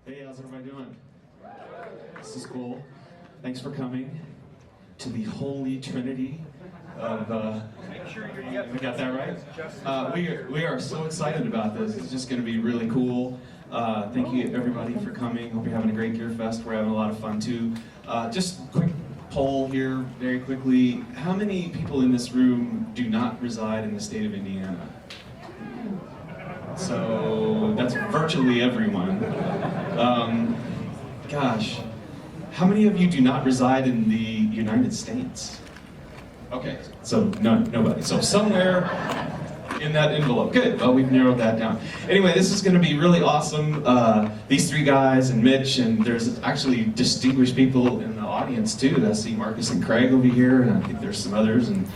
Hey, how's everybody doing? This is cool. Thanks for coming to the Holy Trinity of, we got that right? We are so excited about this. It's just going to be really cool. Thank you everybody for coming. Hope you're having a great GearFest. We're having a lot of fun too. Just a quick poll here, very quickly. How many people in this room do not reside in the state of Indiana? So that's virtually everyone. Gosh, how many of you do not reside in the United States? Okay, so nobody. So somewhere in that envelope. Good, well, we've narrowed that down. Anyway, this is gonna be really awesome. These three guys and Mitch, and there's actually distinguished people in the audience too. I see Marcus and Craig over here, and I think there's some others, and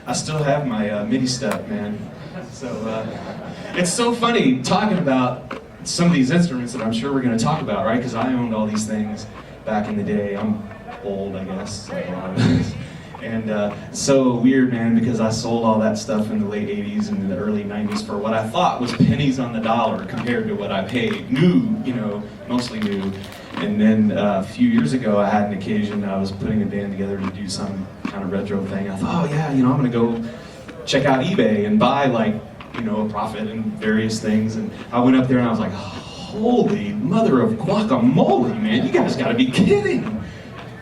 I still have my MIDI stuff, man. So it's so funny talking about some of these instruments that I'm sure we're gonna talk about, right? Because I owned all these things back in the day. I'm old, I guess, like a lot of us. And so weird, man, because I sold all that stuff in the late 80s and the early 90s for what I thought was pennies on the dollar compared to what I paid. New, you know, mostly new. And then a few years ago, I had an occasion, I was putting a band together to do some kind of retro thing. I thought, oh yeah, you know, I'm gonna go check out eBay and buy like, you know, a Prophet and various things. And I went up there and I was like, holy mother of guacamole, man, you guys gotta be kidding.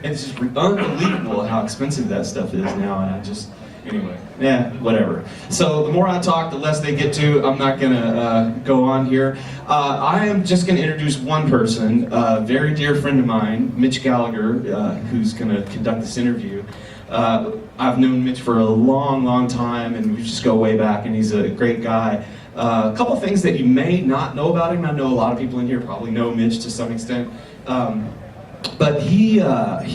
And it's just unbelievable how expensive that stuff is now, and I just, anyway, yeah, whatever. So the more I talk, the less they get to. I'm not gonna go on here. I am just gonna introduce one person, a very dear friend of mine, Mitch Gallagher, who's gonna conduct this interview. I've known Mitch for a long, long time, and we just go way back, and he's a great guy. A couple things that you may not know about him. I know a lot of people in here probably know Mitch to some extent. But he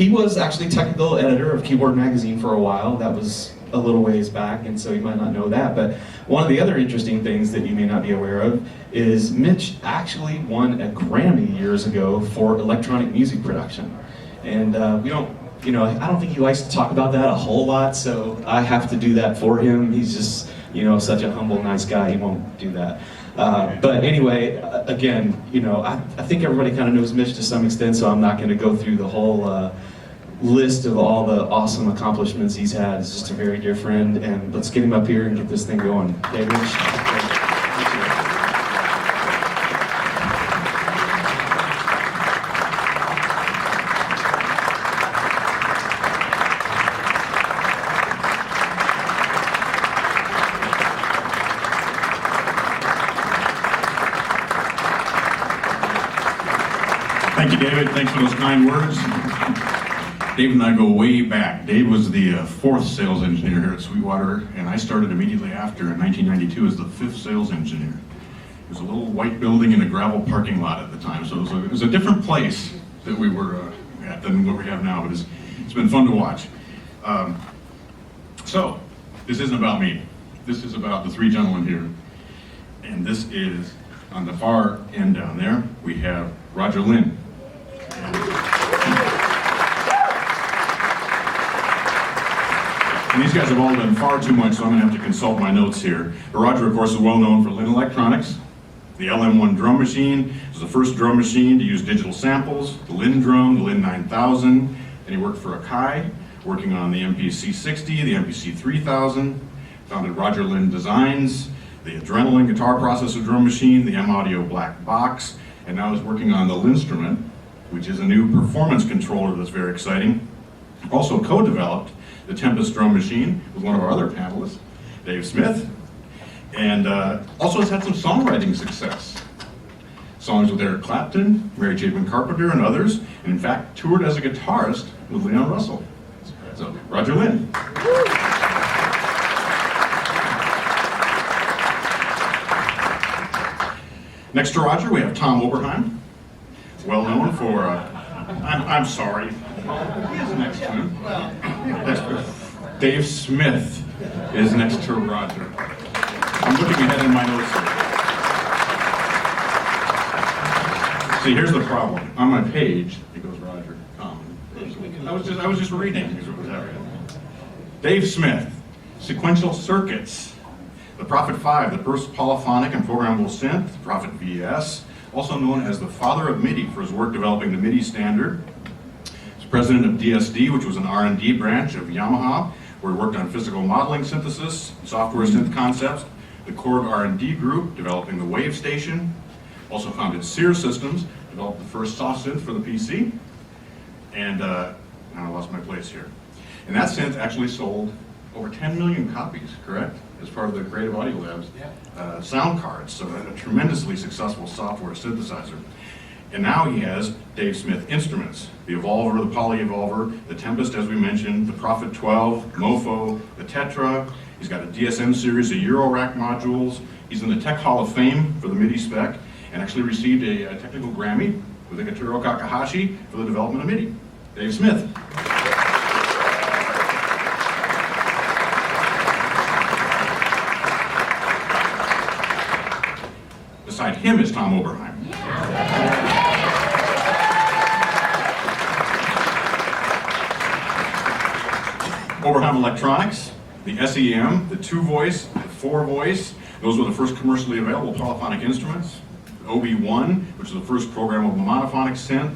was actually technical editor of Keyboard Magazine for a while. That was a little ways back, and so you might not know that. But one of the other interesting things that you may not be aware of is Mitch actually won a Grammy years ago for electronic music production. And we don't, you know, I don't think he likes to talk about that a whole lot, so I have to do that for him. He's just, you know, such a humble, nice guy, he won't do that. But anyway, again, you know, I think everybody kind of knows Mitch to some extent, so I'm not going to go through the whole list of all the awesome accomplishments he's had. He's just a very dear friend, and let's get him up here and get this thing going. Okay, Mitch? Thank you, David. Thanks for those kind words. Dave and I go way back. Dave was the fourth sales engineer here at Sweetwater, and I started immediately after in 1992 as the fifth sales engineer. It was a little white building in a gravel parking lot at the time, so it was a different place that we were at than what we have now, but it's been fun to watch. So, this isn't about me. This is about the three gentlemen here. And this is, on the far end down there, we have Roger Linn. And these guys have all done far too much, so I'm going to have to consult my notes here. But Roger, of course, is well known for Linn Electronics. The LM1 drum machine was the first drum machine to use digital samples. The Linn drum, the Linn 9000. And he worked for Akai, working on the MPC 60, the MPC 3000. Founded Roger Linn Designs, the Adrenaline guitar processor drum machine, the M-Audio black box. And now is working on the Linnstrument, which is a new performance controller that's very exciting. Also co-developed the Tempest drum machine with one of our other panelists, Dave Smith, and also has had some songwriting success. Songs with Eric Clapton, Mary Chapin Carpenter, and others, and in fact toured as a guitarist with Leon Russell. So, Roger Linn. Next to Roger, we have Tom Oberheim, well known for, I'm sorry, he is next to him. Dave Smith is next to Roger. I'm looking ahead in my notes here. See, here's the problem. On my page, it goes Roger, Tom. I was just reading. Dave Smith, Sequential Circuits. The Prophet 5, the first polyphonic and programmable synth, the Prophet VS, also known as the father of MIDI for his work developing the MIDI standard. He's president of DSD, which was an R&D branch of Yamaha, where he worked on physical modeling synthesis, software synth concepts, the Korg R&D group, developing the Wave Station, also founded Sears Systems, developed the first soft synth for the PC, and now I lost my place here. And that synth actually sold over 10 million copies, correct? As part of the Creative Audio Labs sound cards, so a tremendously successful software synthesizer. And now he has Dave Smith instruments, the Evolver, the Poly Evolver, the Tempest, as we mentioned, the Prophet 12, Mofo, the Tetra. He's got a DSM series of Eurorack modules. He's in the Tech Hall of Fame for the MIDI spec, and actually received a technical Grammy with Iketaro Kakahashi for the development of MIDI. Dave Smith. Beside him is Tom Oberheim. Oberheim Electronics, the SEM, the 2-voice, the 4-voice, those were the first commercially available polyphonic instruments. The OB1, which is the first programmable monophonic synth,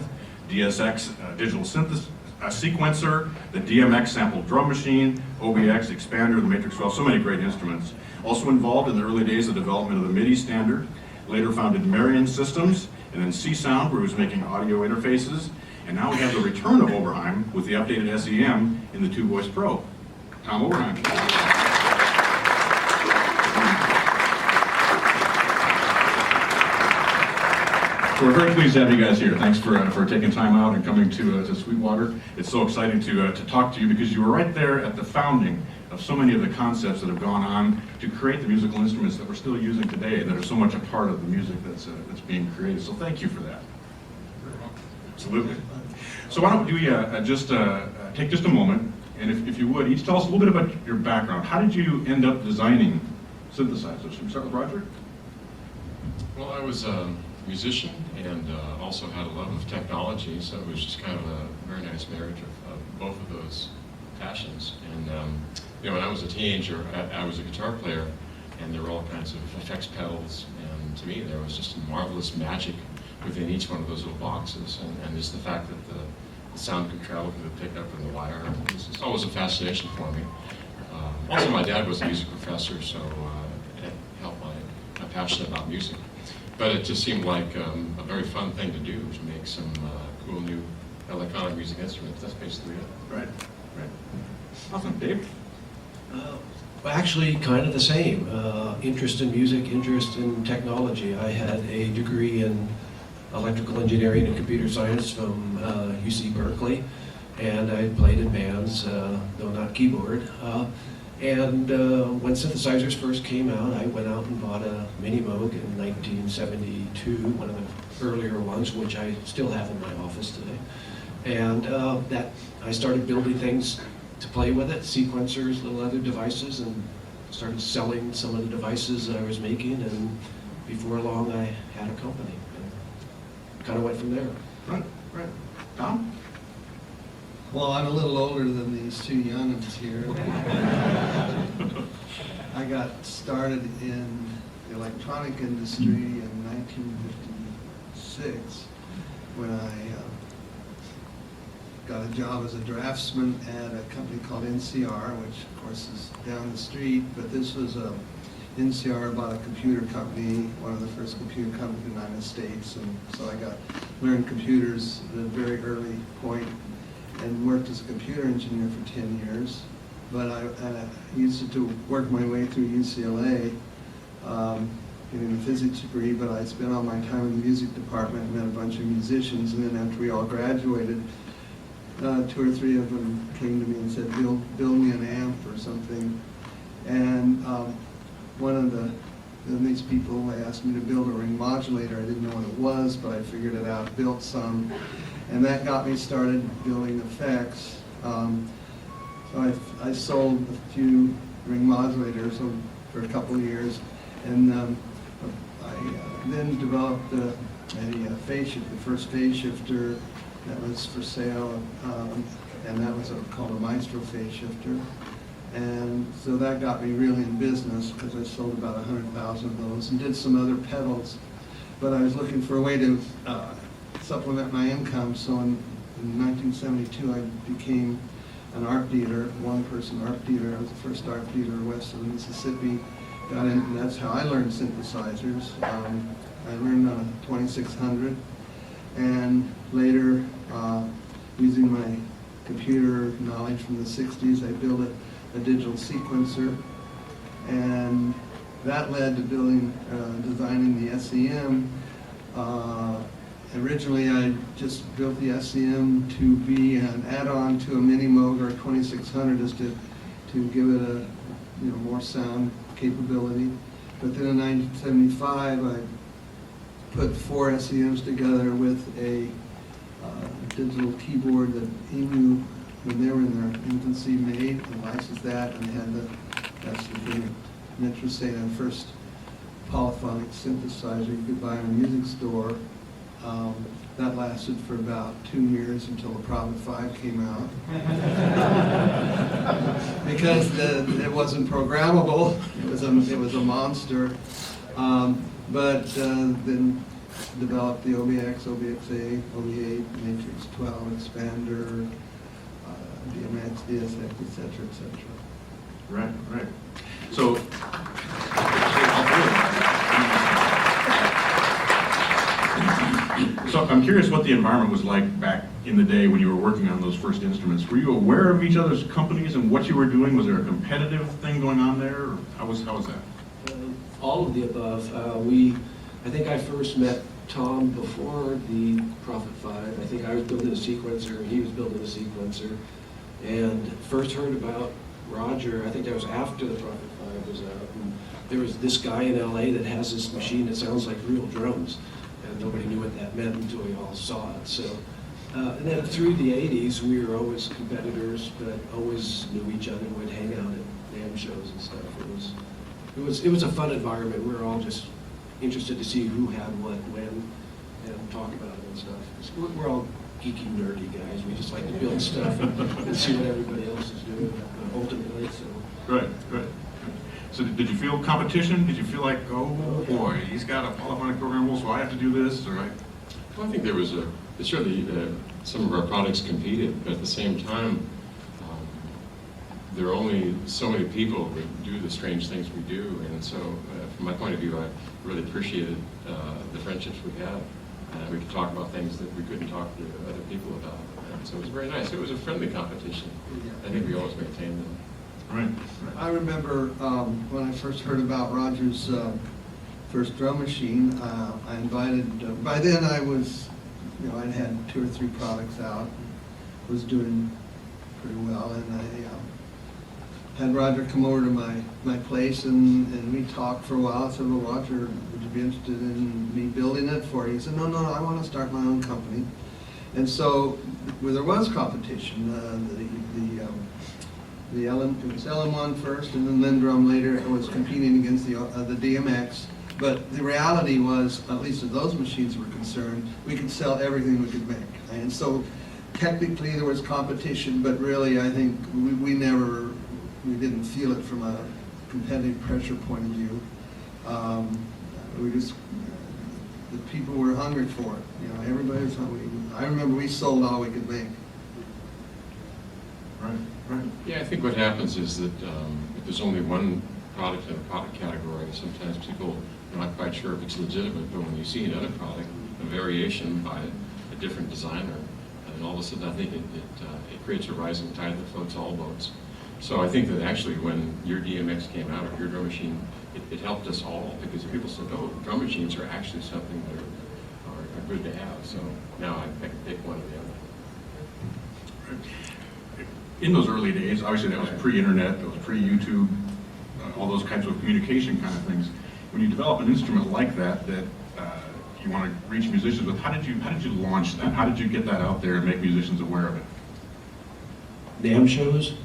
DSX digital sequencer, the DMX sample drum machine, OBX expander, the Matrix 12, so many great instruments. Also involved in the early days of development of the MIDI standard, later founded Marion Systems, and then C-Sound, where he was making audio interfaces. And now we have the return of Oberheim with the updated SEM in the 2-voice Pro. Tom Oberheim. So we're very pleased to have you guys here. Thanks for taking time out and coming to Sweetwater. It's so exciting to talk to you because you were right there at the founding of so many of the concepts that have gone on to create the musical instruments that we're still using today that are so much a part of the music that's being created. So thank you for that. Absolutely. So why don't we just take just a moment, and if you would, each tell us a little bit about your background. How did you end up designing synthesizers? Should we start with Roger? Well, I was a musician and also had a love of technology, so it was just kind of a very nice marriage of both of those passions. And you know, when I was a teenager, I was a guitar player, and there were all kinds of effects pedals, and to me there was just a marvelous magic within each one of those little boxes, and just the fact that the sound could travel through the pickup and the wire. It's always a fascination for me. Also, my dad was a music professor, so it helped my passion about music. But it just seemed like a very fun thing to do, to make some cool new electronic music instruments. That's basically it. Right. Awesome. Dave? Well, actually, kind of the same. Interest in music, interest in technology. I had a degree in electrical engineering and computer science from UC Berkeley, and I played in bands, though not keyboard. And when synthesizers first came out, I went out and bought a Mini Moog in 1972, one of the earlier ones, which I still have in my office today. And that I started building things to play with it, sequencers, little other devices, and started selling some of the devices that I was making, and before long I had a company. And kind of went from there. Right. Tom? Well, I'm a little older than these two young'uns here. I got started in the electronic industry in 1956 when I got a job as a draftsman at a company called NCR, which of course is down the street, but this was NCR bought a computer company, one of the first computer companies in the United States, and so I learned computers at a very early point and worked as a computer engineer for 10 years. But I used to work my way through UCLA, getting a physics degree, but I spent all my time in the music department, met a bunch of musicians, and then after we all graduated, 2 or 3 of them came to me and said, build me an amp or something. And one of these people asked me to build a ring modulator. I didn't know what it was, but I figured it out, built some, and that got me started building effects. So I sold a few ring modulators for a couple of years, and I then developed a phase shifter, the first phase shifter that was for sale, and that was called a Maestro phase shifter. And so that got me really in business because I sold about 100,000 of those and did some other pedals. but I was looking for a way to supplement my income, so in 1972 I became an art dealer, one-person art dealer. I was the first art dealer west of the Mississippi. Got in, and that's how I learned synthesizers. I learned on a 2600, and later, using my computer knowledge from the 60s, I built a digital sequencer, and that led to designing the SEM. Originally, I just built the SEM to be an add-on to a Mini Moog or a 2600, just to give it a more sound capability. But then in 1975, I put 4 SEMs together with a digital keyboard that EMU, when they were in their infancy, made, and licensed that, and they had that's the thing. Interesting, the first polyphonic synthesizer you could buy in a music store. That lasted for about 2 years until the Prophet 5 came out. Because it wasn't programmable, it was a monster. But then developed the OBX, OBX-A, OB8, Matrix 12, Expander, DMX, DSX, etc., etc. Right, right. So, I'm curious what the environment was like back in the day when you were working on those first instruments. Were you aware of each other's companies and what you were doing? Was there a competitive thing going on there? Or how was that? All of the above. I think I first met Tom before the Prophet 5. I think I was building a sequencer, he was building a sequencer. And first heard about Roger, I think that was after the Prophet 5 was out. And there was this guy in LA that has this machine that sounds like real drums. And nobody knew what that meant until we all saw it. So, and then through the 80s, we were always competitors, but always knew each other and would hang out at NAMM shows and stuff. It was a fun environment. We were all just interested to see who had what, when, and talk about it and stuff. We're all geeky, nerdy guys. We just like to build stuff and see what everybody else is doing ultimately. So. Right, right. So did you feel competition? Did you feel like, oh boy, he's got a polyphonic programmable, so I have to do this, or Well, I think there was certainly some of our products competed, but at the same time, there are only so many people that do the strange things we do, and so from my point of view, I really appreciated the friendships we had. We could talk about things that we couldn't talk to other people about, and so it was very nice. It was a friendly competition. I think we always maintained them. right? I remember when I first heard about Roger's first drum machine, I invited, by then I was, I'd had 2 or 3 products out, was doing pretty well, and I had Roger come over to my place, and we talked for a while. I said, well, Roger, would you be interested in me building it for you? He said, no, I want to start my own company. And so there was competition. It was LM1 first, and then Linn later. It was competing against the DMX. But the reality was, at least as those machines were concerned, we could sell everything we could make. And so technically there was competition, but really I think we didn't feel it from a competitive pressure point of view. The people were hungry for it. Everybody was hungry. I remember we sold all we could make. Right, right. Yeah, I think what happens is that if there's only one product in a product category, sometimes people are not quite sure if it's legitimate, but when you see another product, a variation by a different designer, and all of a sudden I think it creates a rising tide that floats all boats. So I think that actually when your DMX came out, or your drum machine, it helped us all, because people said, oh, drum machines are actually something that are good to have. So now I can pick one or the other. In those early days, obviously that was pre-internet, that was pre-YouTube, all those kinds of communication kind of things. When you develop an instrument like that you want to reach musicians with, how did you launch that? How did you get that out there and make musicians aware of it? NAMM shows.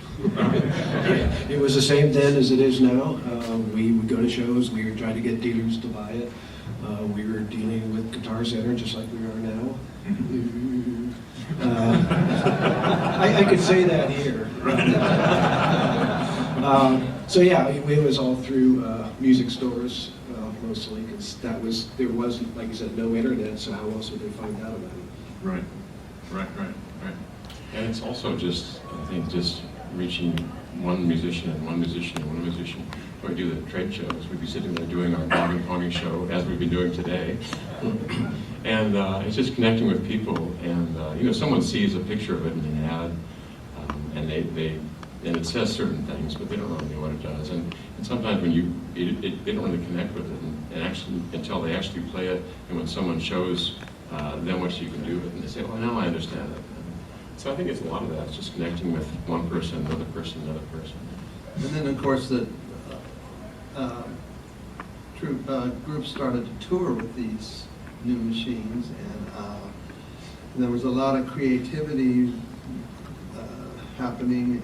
It was the same then as it is now. We would go to shows, we would try to get dealers to buy it. We were dealing with Guitar Center just like we are now. I could say that here. So yeah, it was all through music stores mostly, because there wasn't, like you said, no internet, so how else would they find out about it? Right. And it's also just, I think, just reaching one musician and one musician and one musician. When we do the trade shows, we'd be sitting there doing our dog and pony show, as we've been doing today. And it's just connecting with people, and you know, someone sees a picture of it in an ad, and and it says certain things, but they don't really know what it does. And sometimes when they don't really connect with it, and actually until they actually play it, and when someone shows them what you can do with it, and they say, "Oh, now I understand it." So I think it's a lot of that. It's just connecting with one person, another person, another person. And then, of course, the groups started to tour with these new machines, and there was a lot of creativity happening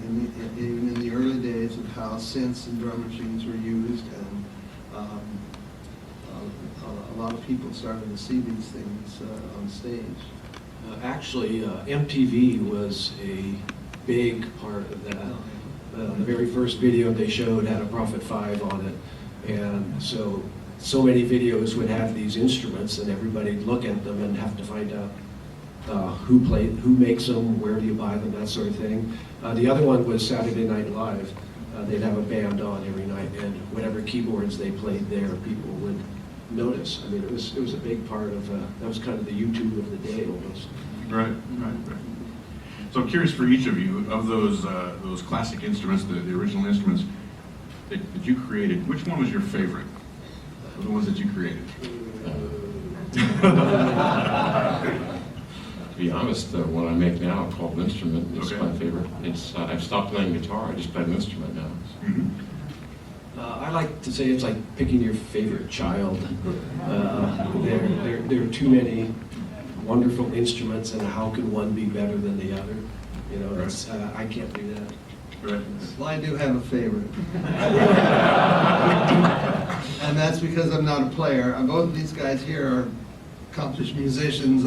even in the early days of how synths and drum machines were used, and a lot of people started to see these things on stage. Actually, MTV was a big part of that. The very first video they showed had a Prophet 5 on it, and so many videos would have these instruments, and everybody'd look at them and have to find out who makes them, where do you buy them, that sort of thing. The other one was Saturday Night Live. They'd have a band on every night, and whatever keyboards they played there, people would notice. I mean, it was a big part of, that was kind of the YouTube of the day almost. Right. So I'm curious for each of you, of those classic instruments, the original instruments that you created, which one was your favorite? Of the ones that you created? To be honest, the one I make now called Instrument is my favorite. It's I've stopped playing guitar. I just play an instrument now. Mm-hmm. I like to say it's like picking your favorite child. There are too many wonderful instruments, and how can one be better than the other? You know, it's, I can't do that. Right. Well, I do have a favorite. And that's because I'm not a player. Both of these guys here are accomplished musicians.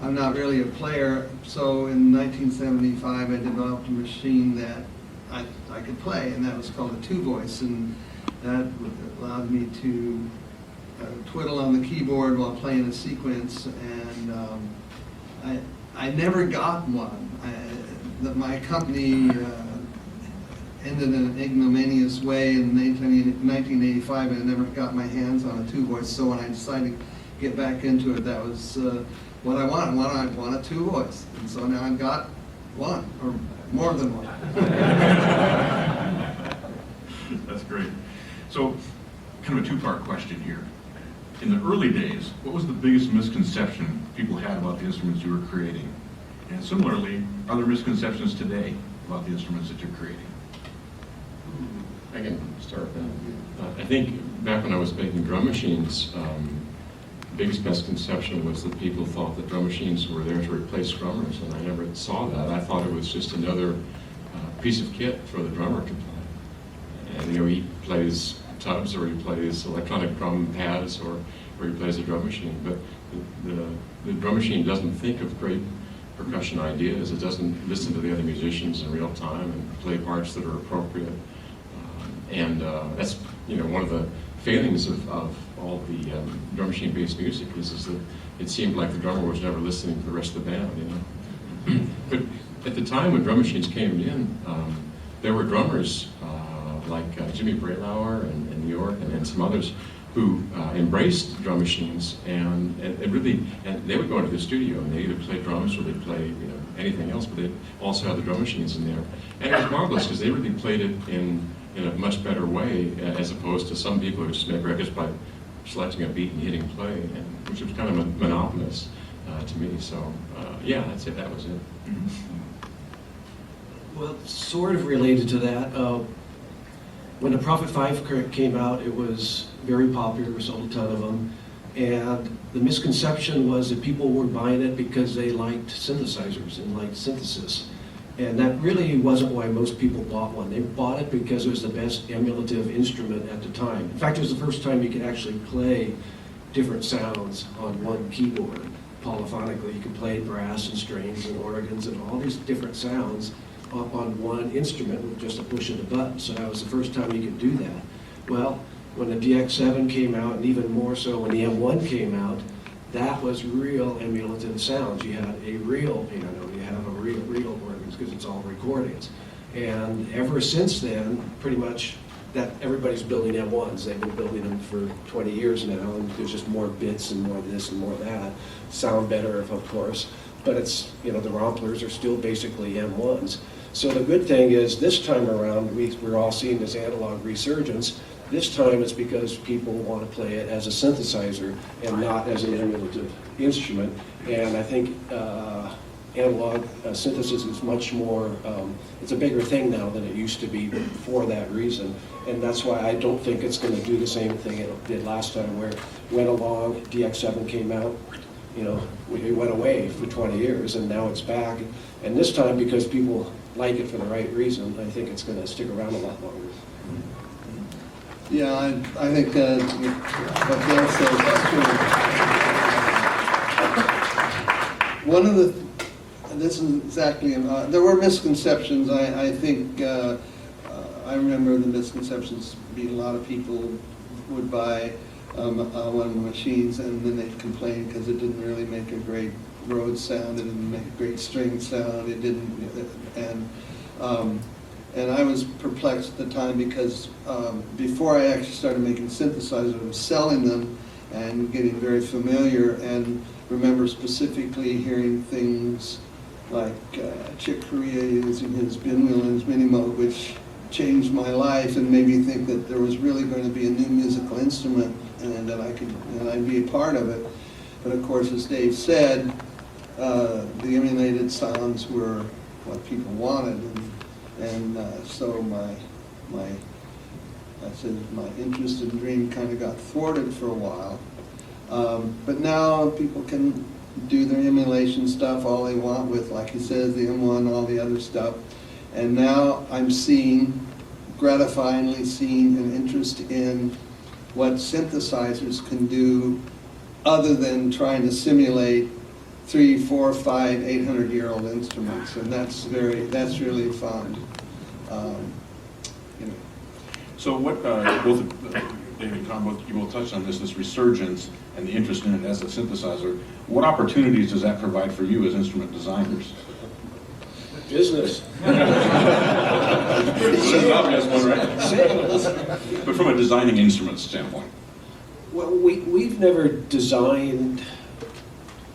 I'm not really a player. So in 1975, I developed a machine that I could play, and that was called a two-voice, and that allowed me to twiddle on the keyboard while playing a sequence, and I never got one. My company ended in an ignominious way in 1985, and I never got my hands on a two-voice, so when I decided to get back into it, that was what I wanted. I want a two-voice, and so now I've got one, or more than one. That's great. So, kind of a two-part question here. In the early days, what was the biggest misconception people had about the instruments you were creating? And similarly, are there misconceptions today about the instruments that you're creating? I can start that. I think back when I was making drum machines, the biggest misconception was that people thought that drum machines were there to replace drummers, and I never saw that. I thought it was just another piece of kit for the drummer to play. And you know, he plays tubs, or he plays electronic drum pads, or he plays a drum machine. But the drum machine doesn't think of great percussion ideas. It doesn't listen to the other musicians in real time and play parts that are appropriate. That's, you know, one of the failings of all the drum machine-based music is that it seemed like the drummer was never listening to the rest of the band, you know. But at the time when drum machines came in, there were drummers like Jimmy Bralauer in New York, and some others who embraced drum machines, and they would go into the studio and they either play drums or they'd play, you know, anything else, but they also had the drum machines in there, and it was marvelous because they really played it in a much better way, as opposed to some people who just make records by selecting a beat and hitting play, which was kind of monotonous to me. So yeah, I'd say that was it. Well, sort of related to that, when the Prophet 5 came out, it was very popular, we sold a ton of them, and the misconception was that people were buying it because they liked synthesizers and liked synthesis. And that really wasn't why most people bought one. They bought it because it was the best emulative instrument at the time. In fact, it was the first time you could actually play different sounds on one keyboard. Polyphonically, you could play brass and strings and organs and all these different sounds on one instrument with just a push of the button. So that was the first time you could do that. Well, when the DX7 came out, and even more so when the M1 came out, that was real emulative sounds. You had a real piano, you have a real organs, because it's all recordings. And ever since then, pretty much, that everybody's building M1s. They've been building them for 20 years now, and there's just more bits and more this and more that. Sound better, of course, but it's, the Romplers are still basically M1s. So the good thing is, this time around, we're all seeing this analog resurgence. This time it's because people want to play it as a synthesizer and not as an emulative instrument. And I think analog synthesis is much more, it's a bigger thing now than it used to be for that reason. And that's why I don't think it's going to do the same thing it did last time, where it went along, DX7 came out, it went away for 20 years, and now it's back. And this time, because people like it for the right reason, I think it's going to stick around a lot longer. Yeah, I think what Dale says is true. One of the, this is exactly, there were misconceptions. I think, I remember the misconceptions being a lot of people would buy one of the machines and then they'd complain because it didn't really make a great Rhodes sound, it didn't make a great string sound, it didn't, and I was perplexed at the time because before I actually started making synthesizers, I was selling them and getting very familiar, and remember specifically hearing things like Chick Corea using his bin wheel and his mini mode, which changed my life and made me think that there was really going to be a new musical instrument and that I'd be a part of it. But of course, as Dave said, the emulated sounds were what people wanted, and so my interest and dream kind of got thwarted for a while. But now people can do their emulation stuff all they want with, like he says, the M1, all the other stuff. And now I'm gratifyingly seeing an interest in what synthesizers can do other than trying to simulate 3, 4, 5, 800-year-old instruments, and that's really fun. So what, both Dave and Tom, you both touched on this resurgence and the interest in it as a synthesizer. What opportunities does that provide for you as instrument designers? Business. It's an obvious one, right? Sales. But from a designing instrument standpoint. Well, we've never designed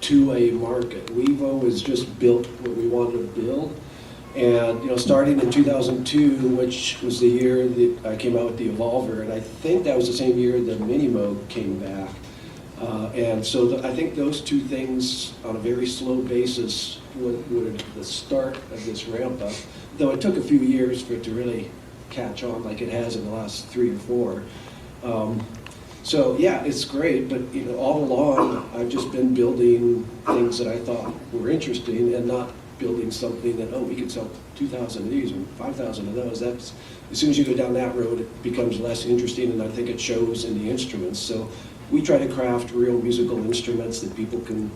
to a market. We've always just built what we wanted to build. And starting in 2002, which was the year that I came out with the Evolver, and I think that was the same year the Mini Mode came back. And so I think those two things on a very slow basis were the start of this ramp up, though it took a few years for it to really catch on like it has in the last 3 or 4. So yeah, it's great, but all along I've just been building things that I thought were interesting and not building something that, we could sell 2,000 of these or 5,000 of those. That's, as soon as you go down that road, it becomes less interesting, and I think it shows in the instruments. So we try to craft real musical instruments that people can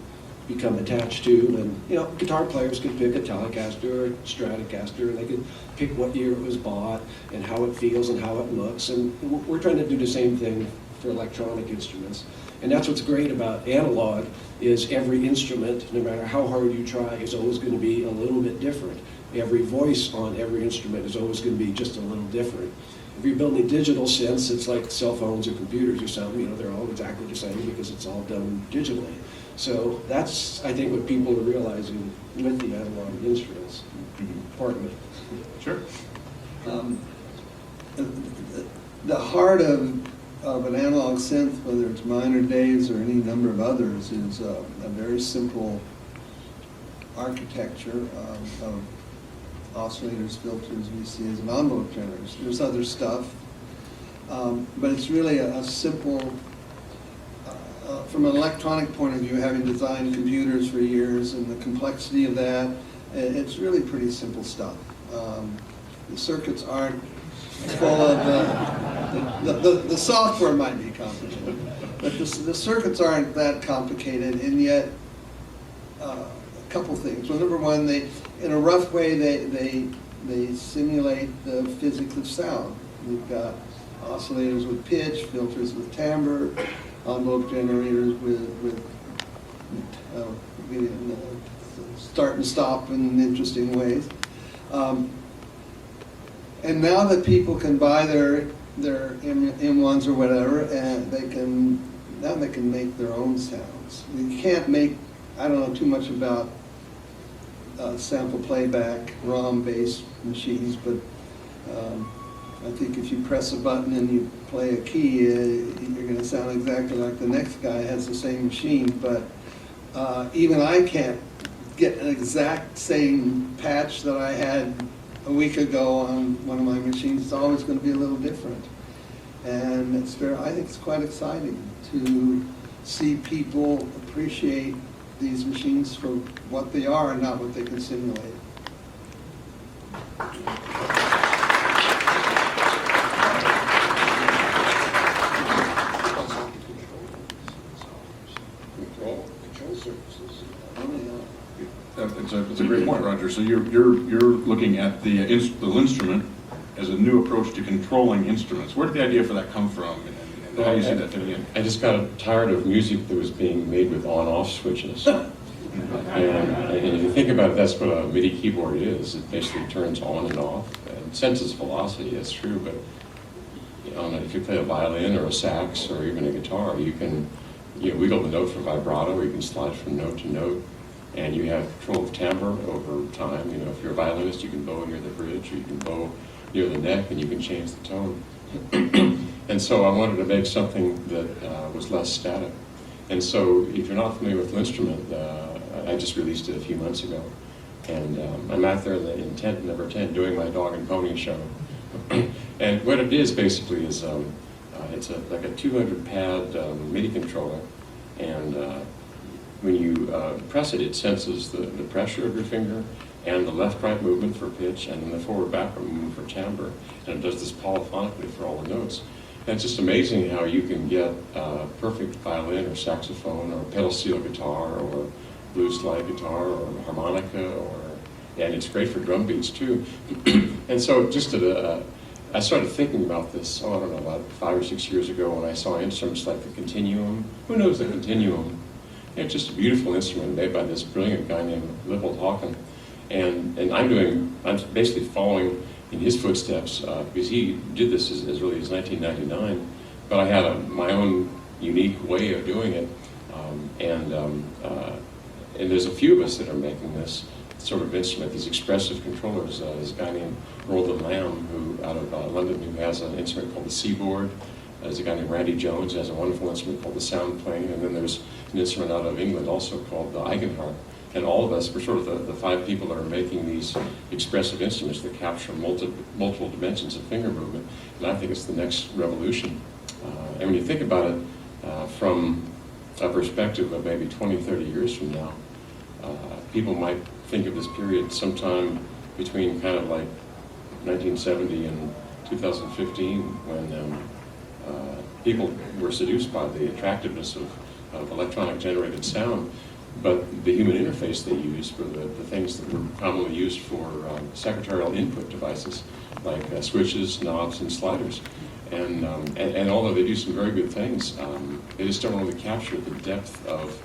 become attached to, and guitar players could pick a Telecaster or a Stratocaster, and they could pick what year it was bought and how it feels and how it looks, and we're trying to do the same thing for electronic instruments. And that's what's great about analog, is every instrument, no matter how hard you try, is always going to be a little bit different. Every voice on every instrument is always going to be just a little different. If you're building digital synths, it's like cell phones or computers or something, they're all exactly the same because it's all done digitally. So that's, I think, what people are realizing with the analog instruments, part of it. Sure. The heart of an analog synth, whether it's mine or Dave's or any number of others, is a very simple architecture of oscillators, filters, VCAs, and envelope generators. There's other stuff, but it's really a simple, from an electronic point of view, having designed computers for years and the complexity of that, it's really pretty simple stuff. The circuits aren't full of, the software might be complicated, but the circuits aren't that complicated, and yet a couple things. Well, number one, in a rough way, they simulate the physics of sound. We've got oscillators with pitch, filters with timbre, envelope generators with start and stop in interesting ways. And now that people can buy their M1s or whatever, and they can make their own sounds. You can't make, I don't know too much about sample playback, ROM-based machines, but I think if you press a button and you play a key, you're going to sound exactly like the next guy has the same machine. But even I can't get an exact same patch that I had a week ago on one of my machines. It's always going to be a little different. And I think it's quite exciting to see people appreciate these machines for what they are and not what they can simulate. Control surfaces. It's a great point, Roger. So you're looking at the instrument as a new approach to controlling instruments. Where did the idea for that come from, and how do you see that fitting in? I just got tired of music that was being made with on-off switches. And if you think about it, that's what a MIDI keyboard is. It basically turns on and off and senses velocity, that's true, but if you play a violin or a sax or even a guitar, you can wiggle the note for vibrato, or you can slide from note to note, and you have control of timbre over time. If you're a violinist, you can bow near the bridge, or you can bow near the neck, and you can change the tone. And so I wanted to make something that was less static. And so if you're not familiar with the instrument, I just released it a few months ago. And I'm out there in tent number 10 doing my dog and pony show. And what it is basically is it's like a 200 pad MIDI controller. And when you press it, it senses the pressure of your finger and the left-right movement for pitch, and then the forward-backward movement for timbre. And it does this polyphonically for all the notes. And it's just amazing how you can get perfect violin or saxophone or pedal steel guitar or blues slide guitar or harmonica, and it's great for drum beats too. And so just I started thinking about this, I don't know, about 5 or 6 years ago when I saw instruments like the Continuum. Who knows the Continuum? It's just a beautiful instrument made by this brilliant guy named Lippold Hawken. And I'm basically following in his footsteps, because he did this as early as 1999, but I had my own unique way of doing it, and there's a few of us that are making this sort of instrument, these expressive controllers. There's a guy named Roland Lamb, who out of London, who has an instrument called the Seaboard. There's a guy named Randy Jones, who has a wonderful instrument called the Sound Plane, and then there's an instrument out of England also called the Eigenharp. And all of us, we're sort of the 5 people that are making these expressive instruments that capture multiple dimensions of finger movement. And I think it's the next revolution. And when you think about it from a perspective of maybe 20, 30 years from now, people might think of this period sometime between kind of like 1970 and 2015, when people were seduced by the attractiveness of electronic generated sound. But the human interface they used were the things that were commonly used for secretarial input devices, like switches, knobs, and sliders. And although they do some very good things, they just don't really capture the depth of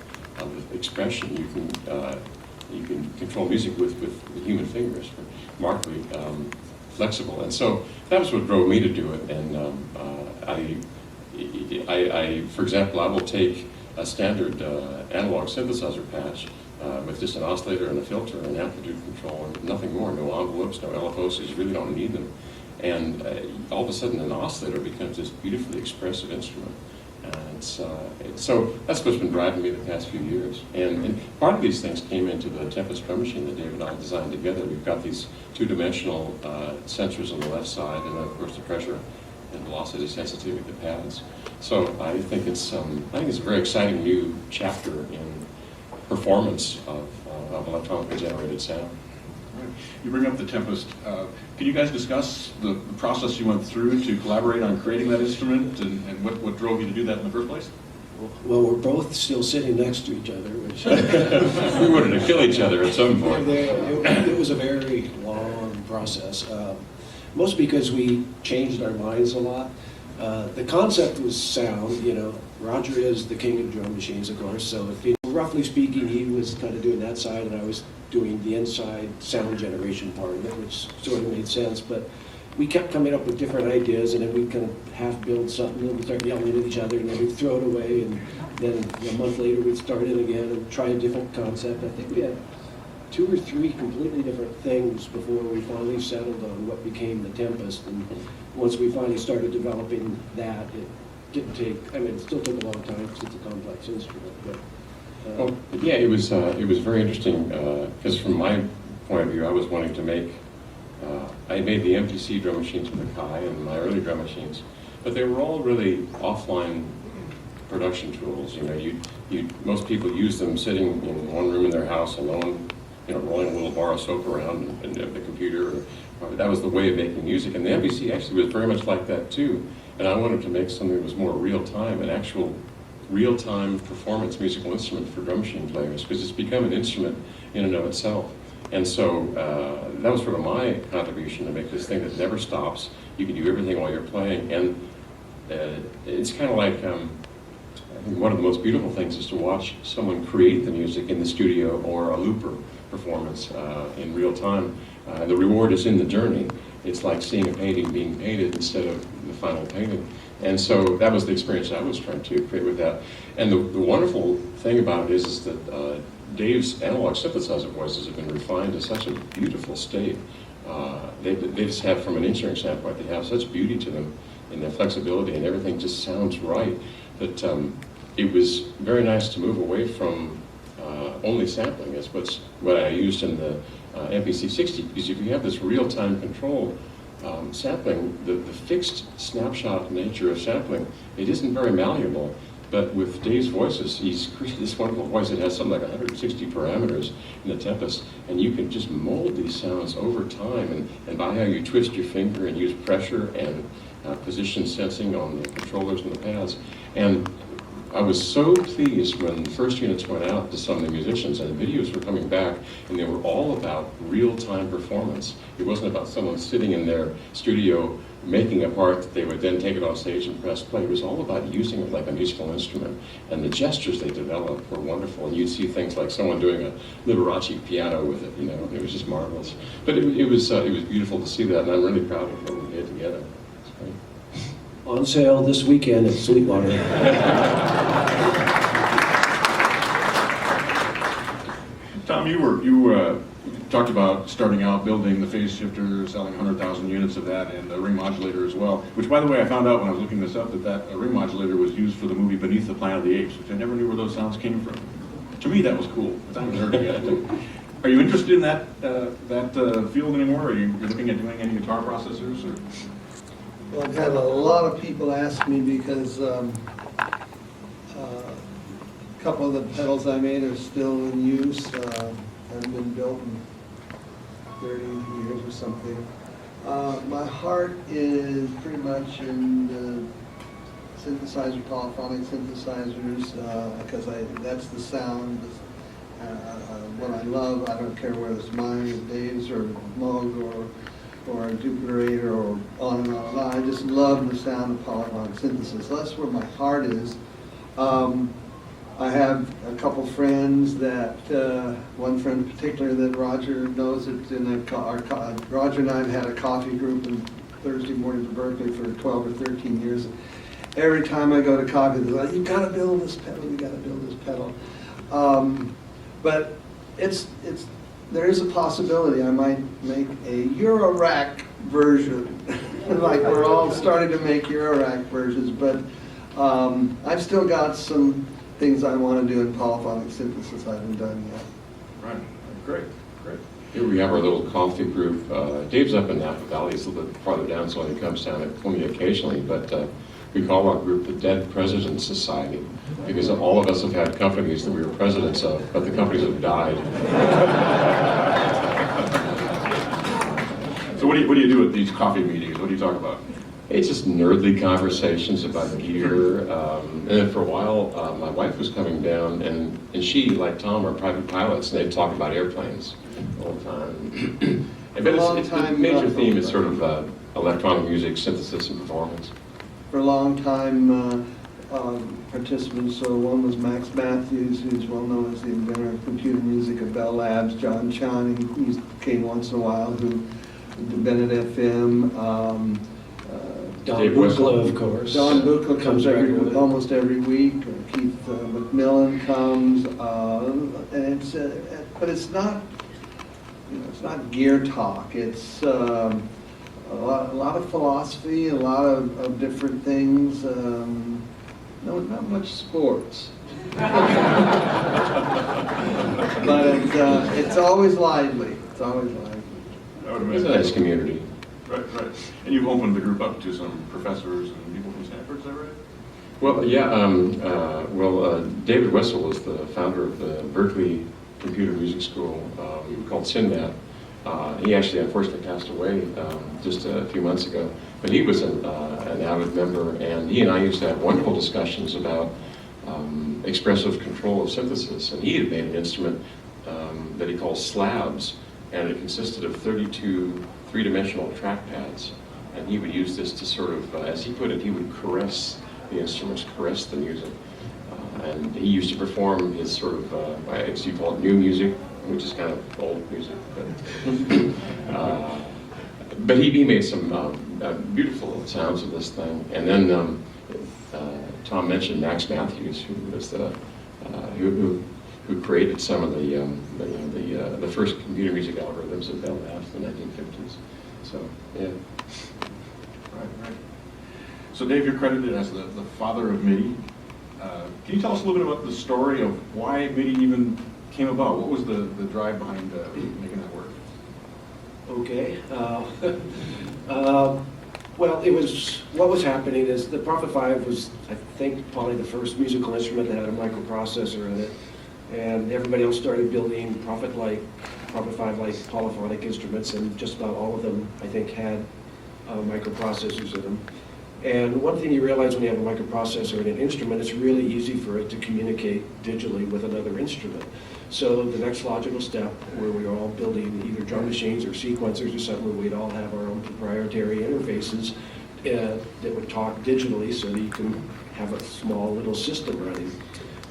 expression. You can control music with the human fingers, remarkably flexible. And so that was what drove me to do it. And I, for example, I will take a standard analog synthesizer patch with just an oscillator and a filter and amplitude control and nothing more, no envelopes, no LFOs, so you really don't need them. And all of a sudden an oscillator becomes this beautifully expressive instrument. So that's what's been driving me the past few years. And part of these things came into the Tempest drum machine that Dave and I designed together. We've got these 2-dimensional sensors on the left side, and then of course the pressure and velocity sensitivity of the pads. So I think it's a very exciting new chapter in performance of electronically generated sound. Right. You bring up the Tempest. Can you guys discuss the process you went through to collaborate on creating that instrument, and what drove you to do that in the first place? Well, we're both still sitting next to each other, which We wanted to kill each other at some point. it was a very long process. Mostly because we changed our minds a lot. The concept was sound, you know. Roger is the king of drum machines, of course, so roughly speaking, he was kind of doing that side, and I was doing the inside sound generation part of it, which sort of made sense. But we kept coming up with different ideas, and then we'd kind of half build something, and we'd start yelling at each other, and then we'd throw it away, and then a month later we'd start it again and try a different concept. I think we had 2 or 3 completely different things before we finally settled on what became the Tempest. And once we finally started developing that, it didn't take, I mean, it still took a long time because it's a complex instrument. But, Well, yeah, it was very interesting because from my point of view, I was wanting to make. I made the MPC drum machines with the Kai and my early drum machines, but they were all really offline production tools. You know, most people use them sitting in one room in their house alone, you know, rolling a little bar of soap around and the computer. That was the way of making music, and the MPC actually was very much like that too. And I wanted to make something that was more real time, an actual real-time performance musical instrument for drum machine players, because it's become an instrument in and of itself. And so that was sort of my contribution to make this thing that never stops. You can do everything while you're playing, and it's kind of like, I think one of the most beautiful things is to watch someone create the music in the studio or a looper performance in real time. The reward is in the journey. It's like seeing a painting being painted instead of the final painting. And so that was the experience I was trying to create with that. And the wonderful thing about it is that Dave's analog synthesizer voices have been refined to such a beautiful state. They just have, from an engineering standpoint, they have such beauty to them in their flexibility, and everything just sounds right. That it was very nice to move away from only sampling. Is what I used in the MPC 60, because if you have this real-time control sampling, the fixed snapshot nature of sampling, it isn't very malleable. But with Dave's voices, he's created this wonderful voice that has something like 160 parameters in the Tempest, and you can just mold these sounds over time, and by how you twist your finger and use pressure and position sensing on the controllers and the pads. And I was so pleased when the first units went out to some of the musicians, and the videos were coming back, and they were all about real-time performance. It wasn't about someone sitting in their studio making a part that they would then take it on stage and press play. It was all about using it like a musical instrument, and the gestures they developed were wonderful. And you'd see things like someone doing a Liberace piano with it, you know, it was just marvelous. But it was beautiful to see that, and I'm really proud of what we did together. It's great. On sale this weekend at Sweetwater. Tom, you talked about starting out building the phase shifter, selling 100,000 units of that, and the ring modulator as well. Which, by the way, I found out when I was looking this up that ring modulator was used for the movie Beneath the Planet of the Apes, which I never knew where those sounds came from. To me, that was cool. I haven't heard it yet. Are you interested in that field anymore? Are you looking at doing any guitar processors? Or? Well, I've had a lot of people ask me because a couple of the pedals I made are still in use, haven't been built in 30 years or something. My heart is pretty much in the synthesizer, polyphonic synthesizers, because that's the sound, what I love. I don't care whether it's mine or Dave's or Moog or a Jupiter or on and on and on. I just love the sound of polyphonic synthesis. So that's where my heart is. I have a couple friends that, one friend in particular that Roger knows, it in Roger and I have had a coffee group in Thursday mornings in Berkeley for 12 or 13 years. Every time I go to coffee, they're like, you gotta build this pedal, you gotta build this pedal. But there is a possibility I might make a Eurorack version. Like we're all starting to make Eurorack versions, but I've still got some things I want to do in polyphonic synthesis I haven't done yet. Right. Great. Here we have our little coffee group. Dave's up in Napa Valley, it's a little bit farther down, so he comes down and me occasionally, but we call our group the Dead Presidents Society, because all of us have had companies that we were presidents of, but the companies have died. So what do you do at these coffee meetings? What do you talk about? It's just nerdly conversations about gear. And then for a while, my wife was coming down, and she, like Tom, are private pilots, and they'd talk about airplanes all the time. But the major theme is sort of electronic music, synthesis, and performance. for a long time participants. So one was Max Matthews, who's well known as the inventor of computer music at Bell Labs. John Chan, he came once in a while, who did Bennett FM. Don Dave Buchla, Whistle. of course. Don Buchla comes regularly. almost every week. Keith McMillan comes, and it's but it's not, you know, it's not gear talk. It's a lot of philosophy, a lot of different things. No, not much sports. But it's always lively. It's always lively. I would It's a imagine. nice community. Right, right. And you've opened the group up to some professors and people from Stanford, is that right? Well, yeah, David Wessel is the founder of the Berkeley Computer Music School, called SynMat. He actually unfortunately passed away just a few months ago, but he was an avid member, and he and I used to have wonderful discussions about expressive control of synthesis, and he had made an instrument that he calls slabs, and it consisted of 32 three-dimensional track pads, and he would use this to sort of, as he put it, he would caress the instruments, caress the music. And he used to perform his sort of, I guess you call it new music, which is kind of old music. But he made some beautiful sounds of this thing. And then Tom mentioned Max Matthews, who was the who created some of the first computer music algorithms at Bell Labs in the 1950s. So yeah. Right. So Dave, you're credited as the father of MIDI. Can you tell us a little bit about the story of why MIDI even came about? What was the drive behind making that work? Okay. Well, what was happening is the Prophet 5 was, I think, probably the first musical instrument that had a microprocessor in it. And everybody else started building Prophet 5-like polyphonic instruments, and just about all of them, I think, had microprocessors in them. And one thing you realize when you have a microprocessor in an instrument, it's really easy for it to communicate digitally with another instrument. So the next logical step, where we were all building either drum machines or sequencers or something, where we'd all have our own proprietary interfaces that would talk digitally, so that you can have a small little system running.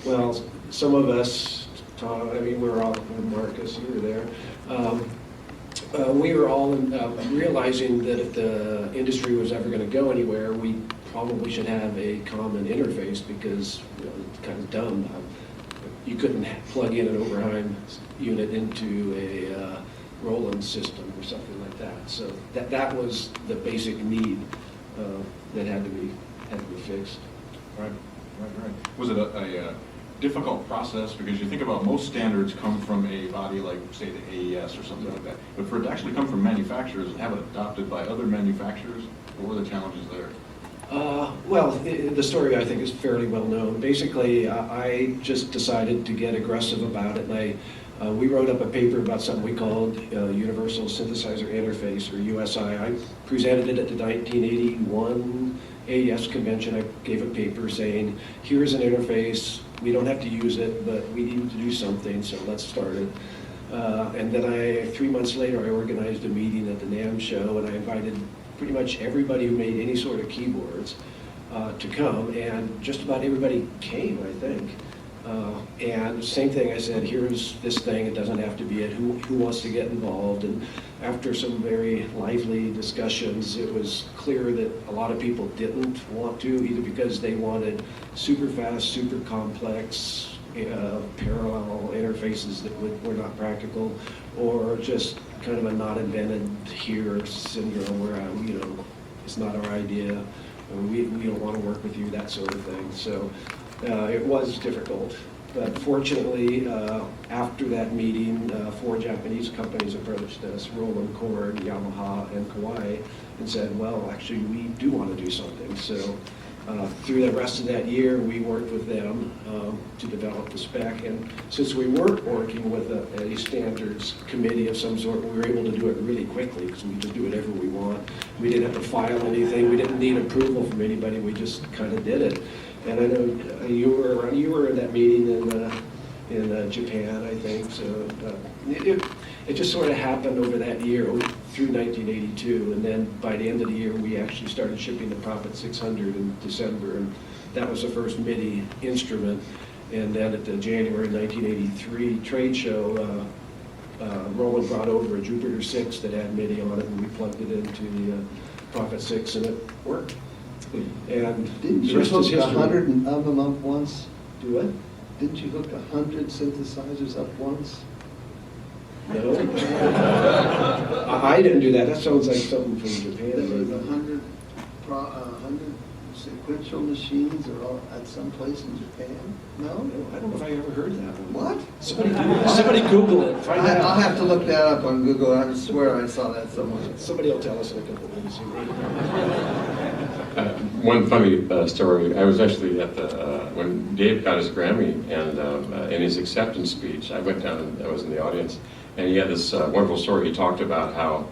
Well, some of us, Tom, I mean, we're all, Marcus, you were there. We were all realizing that if the industry was ever going to go anywhere, we probably should have a common interface, because it's kind of dumb. You couldn't plug in an Oberheim unit into a Roland system or something like that. So that was the basic need that had to be fixed. Right. Was it a difficult process? Because you think about most standards come from a body like, say, the AES or something like that. But for it to actually come from manufacturers and have it adopted by other manufacturers, what were the challenges there? Well, the story, I think, is fairly well known. Basically, I just decided to get aggressive about it, and we wrote up a paper about something we called Universal Synthesizer Interface, or USI. I presented it at the 1981 AES convention. I gave a paper saying, here's an interface, we don't have to use it, but we need to do something, so let's start it. And then 3 months later, I organized a meeting at the NAMM show, and I invited pretty much everybody who made any sort of keyboards to come, and just about everybody came, I think. And same thing, I said, here's this thing, it doesn't have to be it, who wants to get involved? And after some very lively discussions, it was clear that a lot of people didn't want to, either because they wanted super fast, super complex, parallel interfaces that were not practical, or just kind of a not invented here syndrome where, it's not our idea, or we don't want to work with you, that sort of thing. So it was difficult. But fortunately, after that meeting, 4 Japanese companies approached us, Roland, Cord, Yamaha, and Kawai, and said, well, actually, we do want to do something. So through the rest of that year, we worked with them to develop the spec. And since we weren't working with a standards committee of some sort, we were able to do it really quickly, because we just do whatever we want. We didn't have to file anything. We didn't need approval from anybody. We just kind of did it. And I know you were in that meeting in Japan, I think. So it just sort of happened over that year through 1982, and then by the end of the year we actually started shipping the Prophet 600 in December, and that was the first MIDI instrument. And then at the January 1983 trade show, Roland brought over a Jupiter 6 that had MIDI on it, and we plugged it into the Prophet 6, and it worked. And Didn't the you rest hook is history. 100 of them up once? Do what? Didn't you hook 100 synthesizers up once? No. I didn't do that. That sounds like something from Japan. There was maybe. 100 sequential machines are all at some place in Japan? No? No, I don't know if I ever heard that one. What? Somebody Google it. Find I'll out. have to look that up on Google. I swear I saw that somewhere. Somebody will tell us in a couple of minutes. One funny story, I was actually at the, when Dave got his Grammy, and in his acceptance speech, I went down and I was in the audience, and he had this wonderful story. He talked about how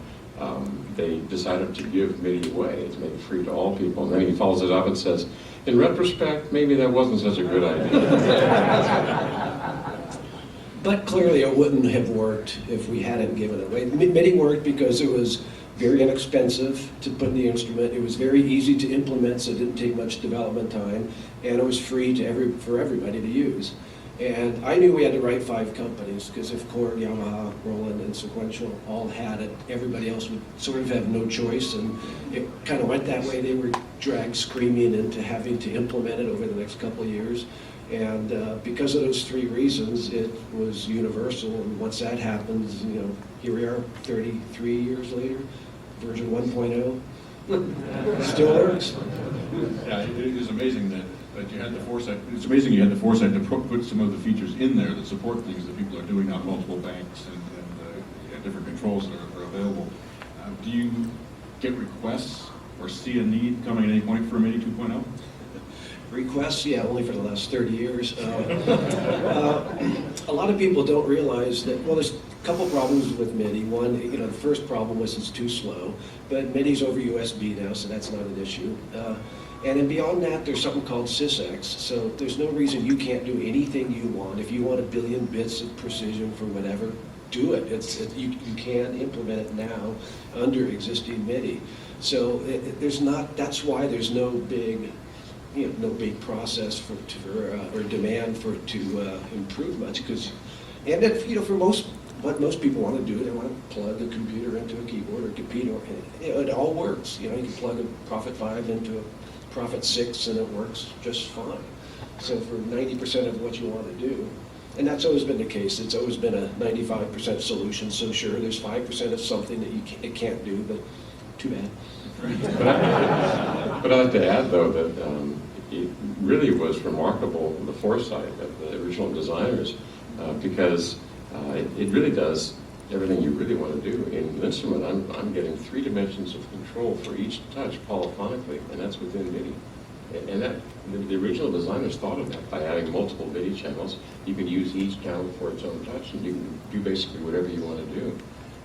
they decided to give MIDI away, to make it free to all people, and then he follows it up and says, in retrospect, maybe that wasn't such a good idea. But clearly it wouldn't have worked if we hadn't given it away. MIDI worked because it was very inexpensive to put in the instrument. It was very easy to implement, so it didn't take much development time, and it was free to for everybody to use. And I knew we had the right 5 companies, because if Korg, Yamaha, Roland, and Sequential all had it, everybody else would sort of have no choice, and it kind of went that way. They were dragged screaming into having to implement it over the next couple of years. And because of those 3 reasons, it was universal, and once that happens, you know, here we are 33 years later, version 1.0, still works. Yeah, it is amazing that you had the foresight. It's amazing you had the foresight to put some of the features in there that support things that people are doing on multiple banks and different controls that are available. Do you get requests or see a need coming at any point for a MIDI 2.0? Requests, yeah, only for the last 30 years. A lot of people don't realize that, well, there's a couple problems with MIDI. One, you know, the first problem was it's too slow, but MIDI's over USB now, so that's not an issue. And then beyond that, there's something called sysx, so there's no reason you can't do anything you want. If you want 1 billion bits of precision for whatever, do it. You can implement it now under existing MIDI. So that's why there's no big, you know, no big process or demand to improve much. And if, you know, for what most people want to do, they want to plug a computer into a keyboard or computer. You know, it all works. You know, you can plug a Prophet 5 into a Prophet 6 and it works just fine. So for 90% of what you want to do, and that's always been the case. It's always been a 95% solution. So sure, there's 5% of something that it can't do, but too bad. But I'd like to add, though, that it really was remarkable, the foresight of the original designers, because it really does everything you really want to do. In an instrument, I'm getting 3 dimensions of control for each touch polyphonically, and that's within MIDI. And that the original designers thought of that by adding multiple MIDI channels. You could use each channel for its own touch, and you can do basically whatever you want to do.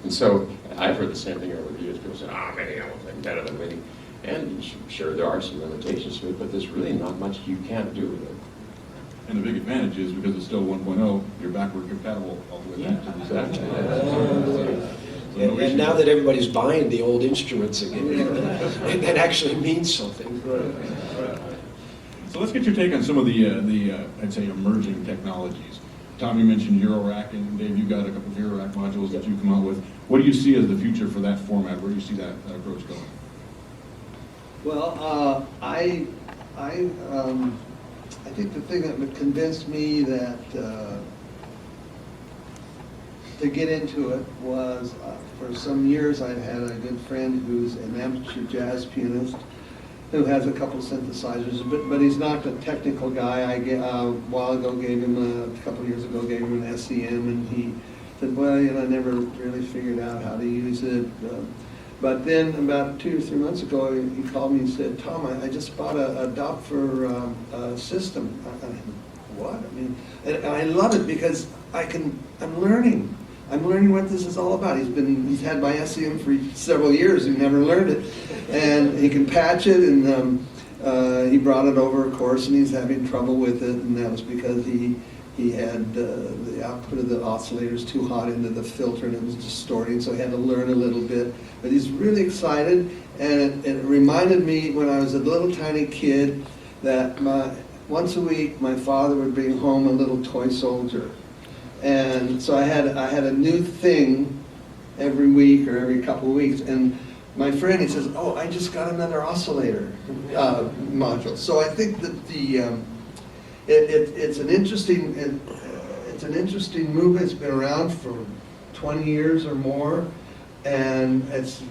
And so I've heard the same thing over the years. People say, MIDI, I'm better than MIDI. And sure, there are some limitations to it, but there's really not much you can't do with it. And the big advantage is because it's still 1.0, you're backward compatible all the way back to the Exactly. And now that everybody's buying the old instruments again, that actually means something. So let's get your take on some of the I'd say, emerging technologies. Tom, you mentioned Eurorack, and Dave, you've got a couple of Eurorack modules that you come out with. What do you see as the future for that format? Where do you see that approach going? Well, I think the thing that convinced me that to get into it was for some years I've had a good friend who's an amateur jazz pianist who has a couple synthesizers, but he's not a technical guy. A while ago a couple of years ago, gave him an SEM, and he said, well, you know, I never really figured out how to use it. But then about 2 or 3 months ago, he called me and said, Tom, I just bought a Doppler system. What? I mean, and I love it because I'm learning. I'm learning what this is all about. He's had my SEM for several years. He never learned it, and he can patch it. And he brought it over, of course, and he's having trouble with it. And that was because he he had the output of the oscillators too hot into the filter and it was distorting, so he had to learn a little bit. But he's really excited, and it reminded me when I was a little tiny kid that once a week my father would bring home a little toy soldier. And so I had a new thing every week or every couple of weeks, and my friend, he says, "Oh, I just got another oscillator module." So I think that it's an interesting movement. It's been around for 20 years or more, and it's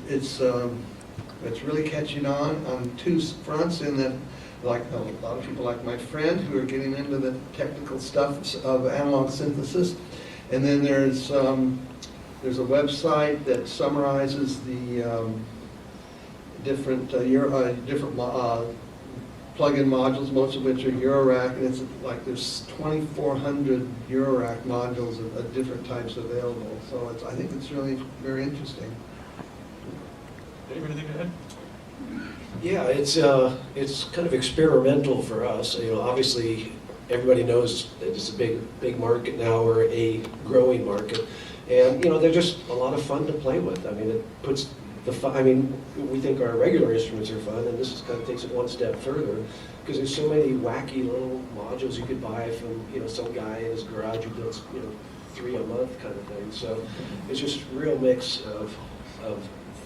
really catching on two fronts. In that, like a lot of people, like my friend, who are getting into the technical stuff of analog synthesis, and then there's a website that summarizes the different plug-in modules, most of which are Eurorack, and it's like there's 2,400 Eurorack modules of different types available. So I think it's really very interesting. Dave, anything to add? Yeah, it's kind of experimental for us. Obviously everybody knows that it's a big market now, or a growing market, and they're just a lot of fun to play with. I mean, it puts the fun. I mean, we think our regular instruments are fun, and this is kind of takes it one step further, because there's so many wacky little modules you could buy from some guy in his garage who builds 3 a month kind of thing. So it's just a real mix of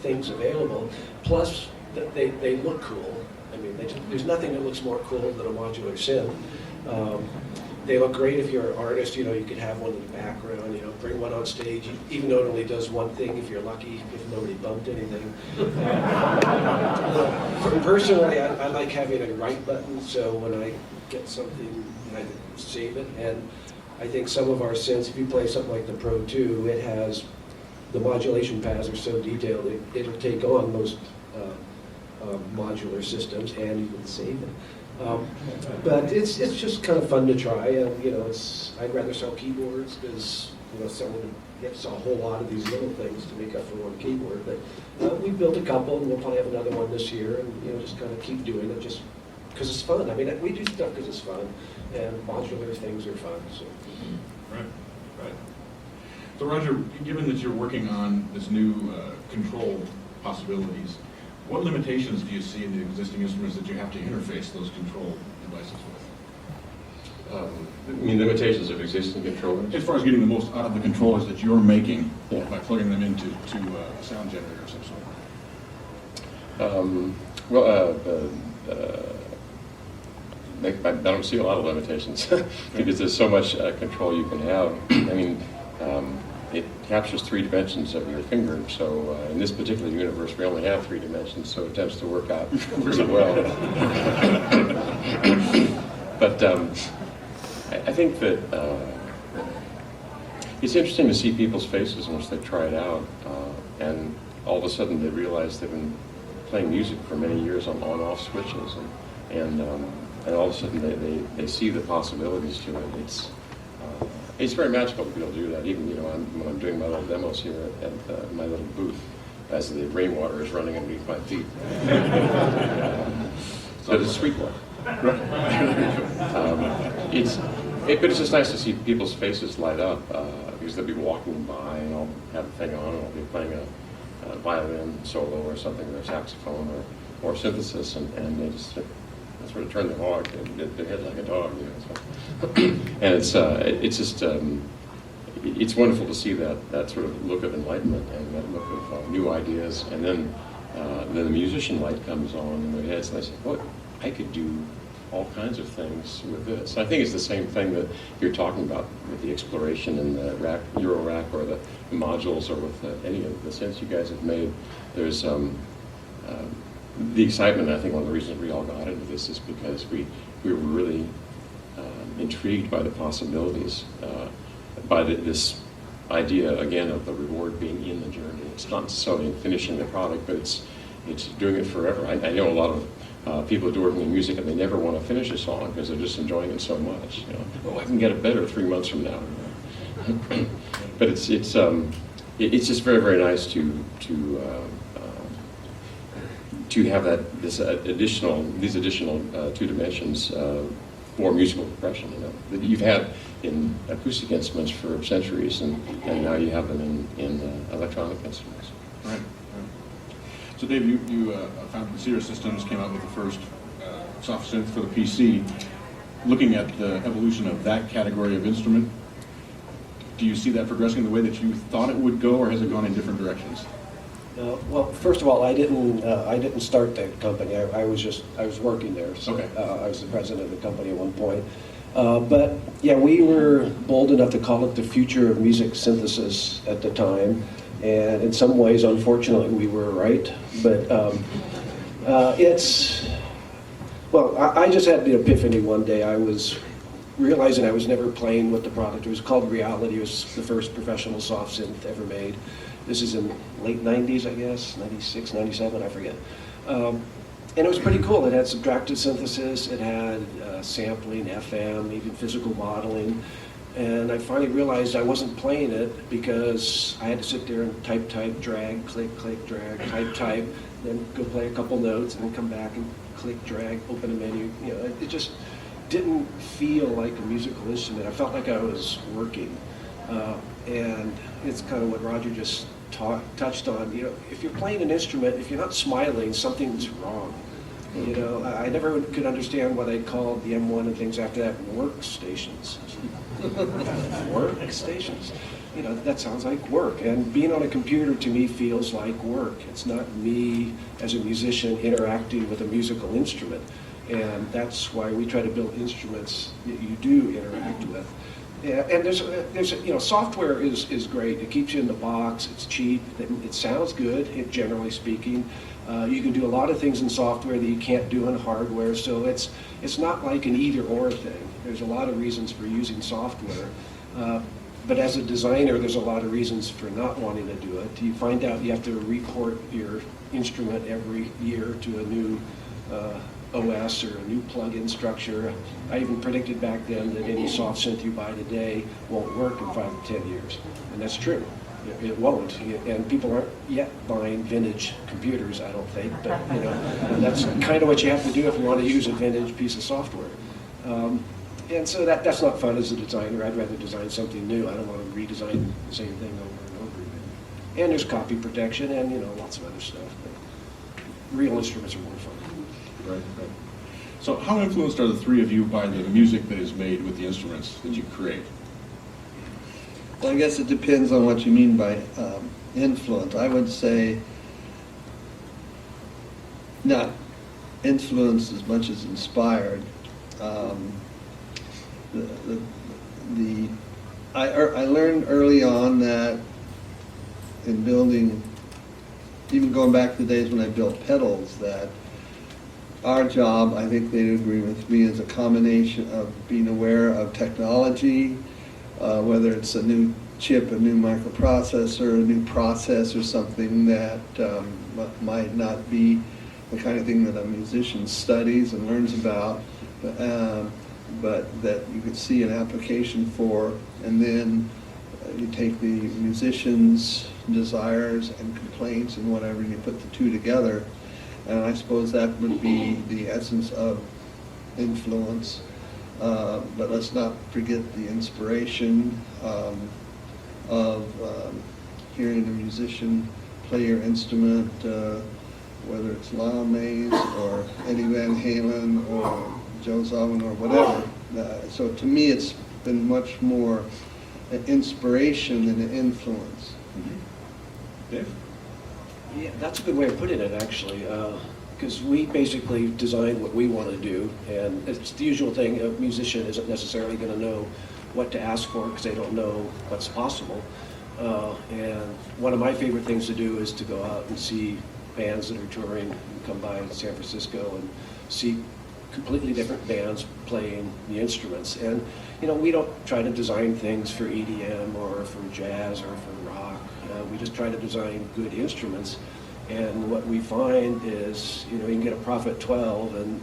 things available. Plus, they look cool. I mean, there's nothing that looks more cool than a modular synth. They look great if you're an artist. You could have one in the background. Bring one on stage, even though it only does one thing. If you're lucky, if nobody bumped anything. Personally, I like having a write button, so when I get something, I save it. And I think some of our synths, if you play something like the Pro 2, it has the modulation paths are so detailed it'll take on most modular systems, and you can save it. But it's just kind of fun to try, and I'd rather sell keyboards, because someone gets a whole lot of these little things to make up for one keyboard. But we built a couple, and we'll probably have another one this year, and just kind of keep doing it just because it's fun. I mean, we do stuff because it's fun, and modular things are fun. So. Right. So Roger, given that you're working on this new control possibilities, what limitations do you see in the existing instruments that you have to interface those control devices with? I mean, limitations of existing controllers? As far as getting the most out of the controllers that you're making, Yeah. by plugging them into a sound generator of some sort. I don't see a lot of limitations because there's so much control you can have. I mean, it captures 3 dimensions of your finger, so in this particular universe we only have 3 dimensions, so it tends to work out pretty well. But I think that it's interesting to see people's faces once they try it out, and all of a sudden they realize they've been playing music for many years on on-off switches, and all of a sudden they see the possibilities to it. It's very magical to be able to do that, even when I'm doing my little demos here at my little booth, as the rainwater is running underneath my feet. But it's Sweetwater. But it's just nice to see people's faces light up, because they'll be walking by and I'll have a thing on, and I'll be playing a violin solo or something, or a saxophone or synthesis, and they just sort of turn their head like a dog, So. And it's just it's wonderful to see that sort of look of enlightenment and that look of new ideas, and then the musician light comes on in their heads, and they say, "Boy, I could do all kinds of things with this." I think it's the same thing that you're talking about with the exploration in the Eurorack or the modules, or with any of the synths you guys have made. There's the excitement. I think one of the reasons we all got into this is because we were really intrigued by the possibilities, by this idea again of the reward being in the journey. It's not necessarily finishing the product, but it's doing it forever. I know a lot of people do working in music and they never want to finish a song because they're just enjoying it so much. Oh, I can get it better 3 months from now. But it's just very, very nice to have these additional 2 dimensions for musical compression. You've had in acoustic instruments for centuries, and now you have them in electronic instruments. Right. So Dave, you founded Sierra Systems, came out with the first soft synth for the PC. Looking at the evolution of that category of instrument, do you see that progressing the way that you thought it would go, or has it gone in different directions? Well, first of all, I didn't start that company. I was working there. So, Okay. I was the president of the company at one point. But yeah, we were bold enough to call it the future of music synthesis at the time. And in some ways, unfortunately, we were right. But I just had the epiphany one day. I was realizing I was never playing with the product. It was called Reality. It was the first professional soft synth ever made. This is in late 90s, I guess, 96, 97, I forget. And it was pretty cool. It had subtractive synthesis, it had sampling, FM, even physical modeling. And I finally realized I wasn't playing it because I had to sit there and type, drag, click, drag, type, then go play a couple notes, and then come back and click, drag, open a menu. You know, it just didn't feel like a musical instrument. I felt like I was working. And it's kind of what Roger just touched on. You know, if you're playing an instrument, if you're not smiling, something's wrong. You know, I never could understand why they called the M1 and things after that workstations. Workstations. You know, that sounds like work. And being on a computer to me feels like work. It's not me as a musician interacting with a musical instrument. And that's why we try to build instruments that you do interact with. Yeah, and there's you know, software is great. It keeps you in the box. It's cheap. It sounds good, generally speaking. You can do a lot of things in software that you can't do in hardware. So it's not like an either-or thing. There's a lot of reasons for using software. But as a designer, there's a lot of reasons for not wanting to do it. You find out you have to report your instrument every year to a new OS or a new plug-in structure. I even predicted back then that any soft synth you buy today won't work in 5 to 10 years. And that's true. It won't. And people aren't yet buying vintage computers, I don't think. But you know, that's kind of what you have to do if you want to use a vintage piece of software. And so that's not fun as a designer. I'd rather design something new. I don't want to redesign the same thing over and over again. And there's copy protection and, you know, lots of other stuff. But real instruments are more fun. Right. So how influenced are the three of you by the music that is made with the instruments that you create? Well, I guess it depends on what you mean by influence. I would say not influenced as much as inspired. I learned early on that in building, even going back to the days when I built pedals, that our job, I think they'd agree with me, is a combination of being aware of technology, whether it's a new chip, a new microprocessor, a new process, or something that might not be the kind of thing that a musician studies and learns about, but that you could see an application for, and then you take the musician's desires and complaints and whatever, and you put the two together. And I suppose that would be the essence of influence. But let's not forget the inspiration of hearing a musician play your instrument, whether it's Lyle Mays or Eddie Van Halen or Joe Zawin or whatever. So to me, it's been much more an inspiration than an influence. Mm-hmm. Dave? Yeah, that's a good way of putting it, actually, because we basically design what we want to do, and it's the usual thing. A musician isn't necessarily going to know what to ask for because they don't know what's possible. And one of my favorite things to do is to go out and see bands that are touring, and come by San Francisco and see completely different bands playing the instruments. And you know, we don't try to design things for EDM or for jazz or for rock. We just try to design good instruments, and what we find is, you know, you can get a Prophet 12 and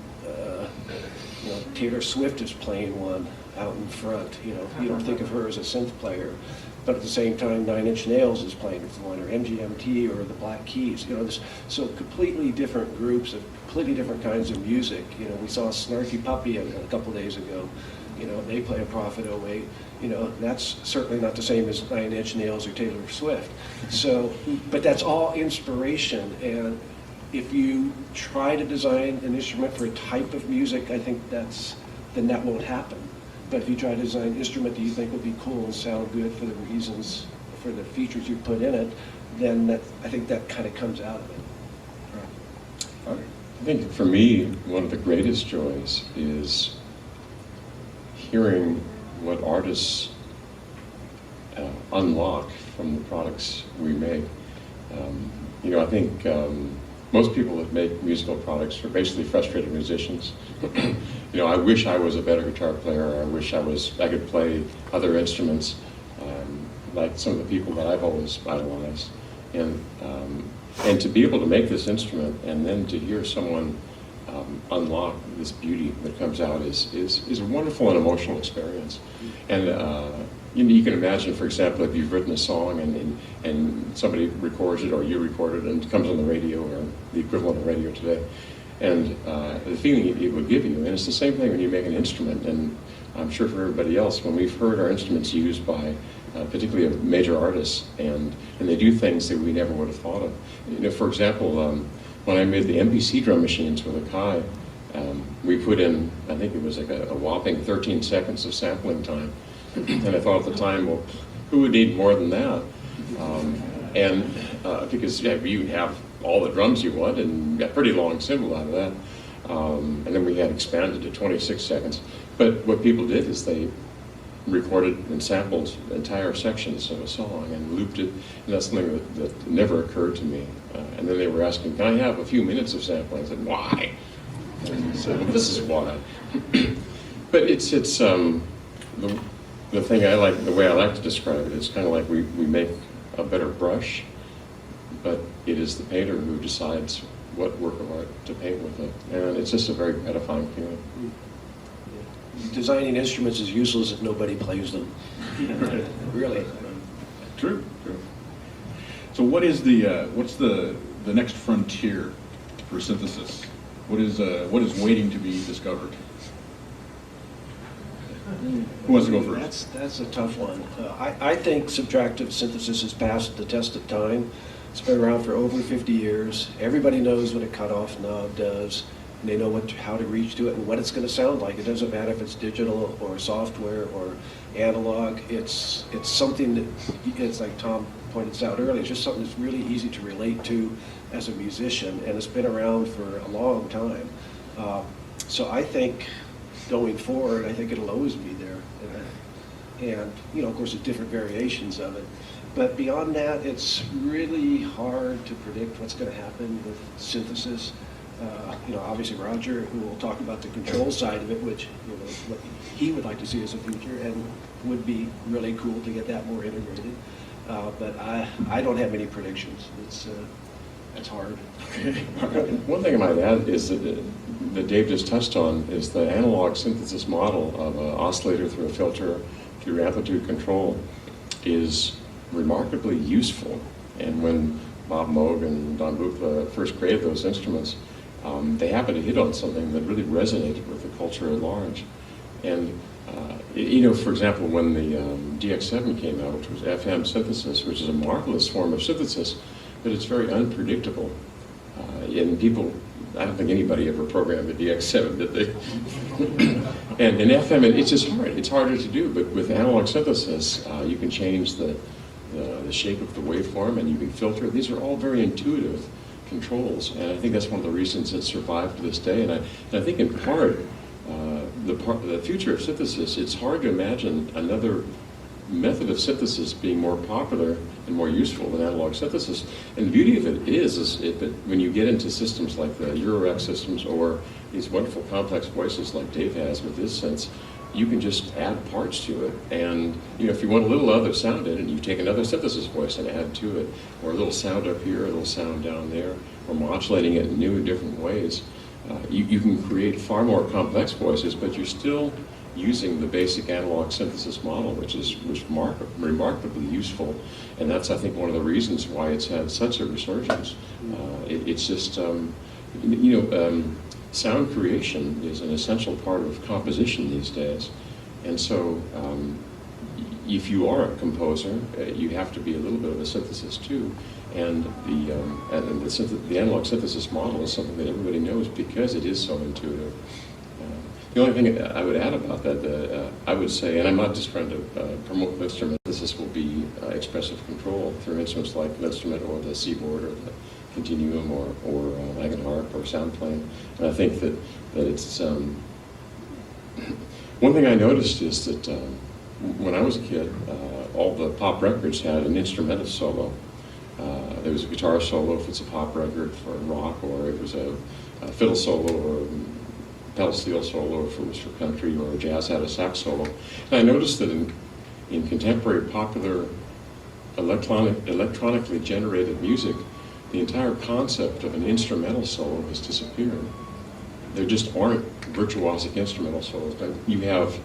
you know, Taylor Swift is playing one out in front. You know, you don't think of her as a synth player, but at the same time, Nine Inch Nails is playing one, or MGMT, or the Black Keys. You know, so completely different groups of completely different kinds of music. You know, we saw Snarky Puppy a couple days ago. You know, they play a Prophet 08. You know, that's certainly not the same as Nine Inch Nails or Taylor Swift. So, but that's all inspiration. And if you try to design an instrument for a type of music, I think then that won't happen. But if you try to design an instrument that you think will be cool and sound good for the reasons, for the features you put in it, then I think that kind of comes out of it. I think for me, one of the greatest joys is hearing what artists unlock from the products we make. You know, I think most people that make musical products are basically frustrated musicians. You know, I wish I was a better guitar player. I wish I could play other instruments like some of the people that I've always idolized. And to be able to make this instrument and then to hear someone unlock this beauty that comes out is a wonderful and emotional experience. And you can imagine, for example, if you've written a song and somebody records it or you record it and it comes on the radio or the equivalent of radio today, and the feeling it would give you. And it's the same thing when you make an instrument. And I'm sure for everybody else, when we've heard our instruments used by particularly major artists, and they do things that we never would have thought of. You know, for example, when I made the MPC drum machines with Akai, we put in, I think it was like a whopping 13 seconds of sampling time. And I thought at the time, well, who would need more than that? Because you can have all the drums you want and get a pretty long cymbal out of that. And then we had expanded to 26 seconds. But what people did is they recorded and sampled entire sections of a song and looped it, and that's something that never occurred to me. And then they were asking, can I have a few minutes of sampling? I said, why? And I said, well, this is why. But it's the thing I like, the way I like to describe it, it's kind of like we make a better brush, but it is the painter who decides what work of art to paint with it. And it's just a very gratifying feeling. Designing instruments is useless if nobody plays them. Really. True. So what is what's the next frontier for synthesis? What is waiting to be discovered? Who wants to go first? That's a tough one. I think subtractive synthesis has passed the test of time. It's been around for over 50 years. Everybody knows what a cutoff knob does, and they know how to reach to it and what it's going to sound like. It doesn't matter if it's digital or software or analog. It's something that, it's like Tom pointed out earlier, it's just something that's really easy to relate to as a musician, and it's been around for a long time. So I think going forward, I think it'll always be there. And you know, of course, there's different variations of it. But beyond that, it's really hard to predict what's going to happen with synthesis. You know, obviously Roger, who will talk about the control side of it, which, you know, what he would like to see as a future, and would be really cool to get that more integrated. But I don't have any predictions. It's hard. One thing I might add is that Dave just touched on is the analog synthesis model of an oscillator through a filter through amplitude control is remarkably useful. And when Bob Moog and Don Buchla first created those instruments, they happened to hit on something that really resonated with the culture at large. And you know, for example, when the DX7 came out, which was FM synthesis, which is a marvelous form of synthesis, but it's very unpredictable. And people, I don't think anybody ever programmed a DX7, did they? And in FM, it's just hard. It's harder to do, but with analog synthesis, you can change the shape of the waveform and you can filter. These are all very intuitive controls, and I think that's one of the reasons it survived to this day. And I think in part, the future of synthesis, it's hard to imagine another method of synthesis being more popular and more useful than analog synthesis. And the beauty of it is that when you get into systems like the Eurorack systems or these wonderful complex voices like Dave has with his synths, you can just add parts to it. And you know, if you want a little other sound in it, you take another synthesis voice and add to it, or a little sound up here, a little sound down there, or modulating it in new and different ways. You can create far more complex voices, but you're still using the basic analog synthesis model, which is remarkably useful. And that's, I think, one of the reasons why it's had such a resurgence. It's just, sound creation is an essential part of composition these days. And so if you are a composer, you have to be a little bit of a synthesist too. And the analog synthesis model is something that everybody knows because it is so intuitive. The only thing I would add about that, I would say, and I'm not just trying to promote the instrument, this will be expressive control through instruments like the instrument or the seaboard or the continuum or Langenharp or soundplane. And I think that it's, one thing I noticed is that when I was a kid, all the pop records had an instrumental solo. There was a guitar solo if it's a pop record for rock, or it was a fiddle solo or a pedal steel solo if it was for country, or jazz had a sax solo. And I noticed that in contemporary popular electronically generated music, the entire concept of an instrumental solo has disappeared. There just aren't virtuosic instrumental solos. You have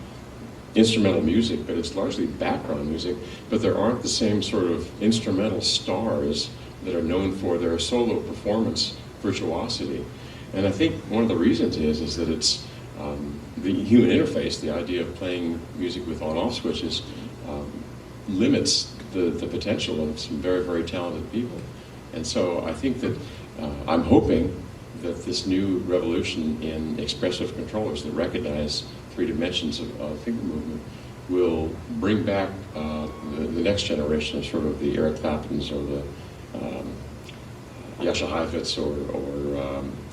instrumental music, but it's largely background music, but there aren't the same sort of instrumental stars that are known for their solo performance virtuosity. And I think one of the reasons is that it's the human interface, the idea of playing music with on-off switches, limits the potential of some very, very talented people. And so I think that I'm hoping that this new revolution in expressive controllers that recognize 3 dimensions of finger movement will bring back the next generation of sort of the Eric Claptons or the Jascha Heifetz or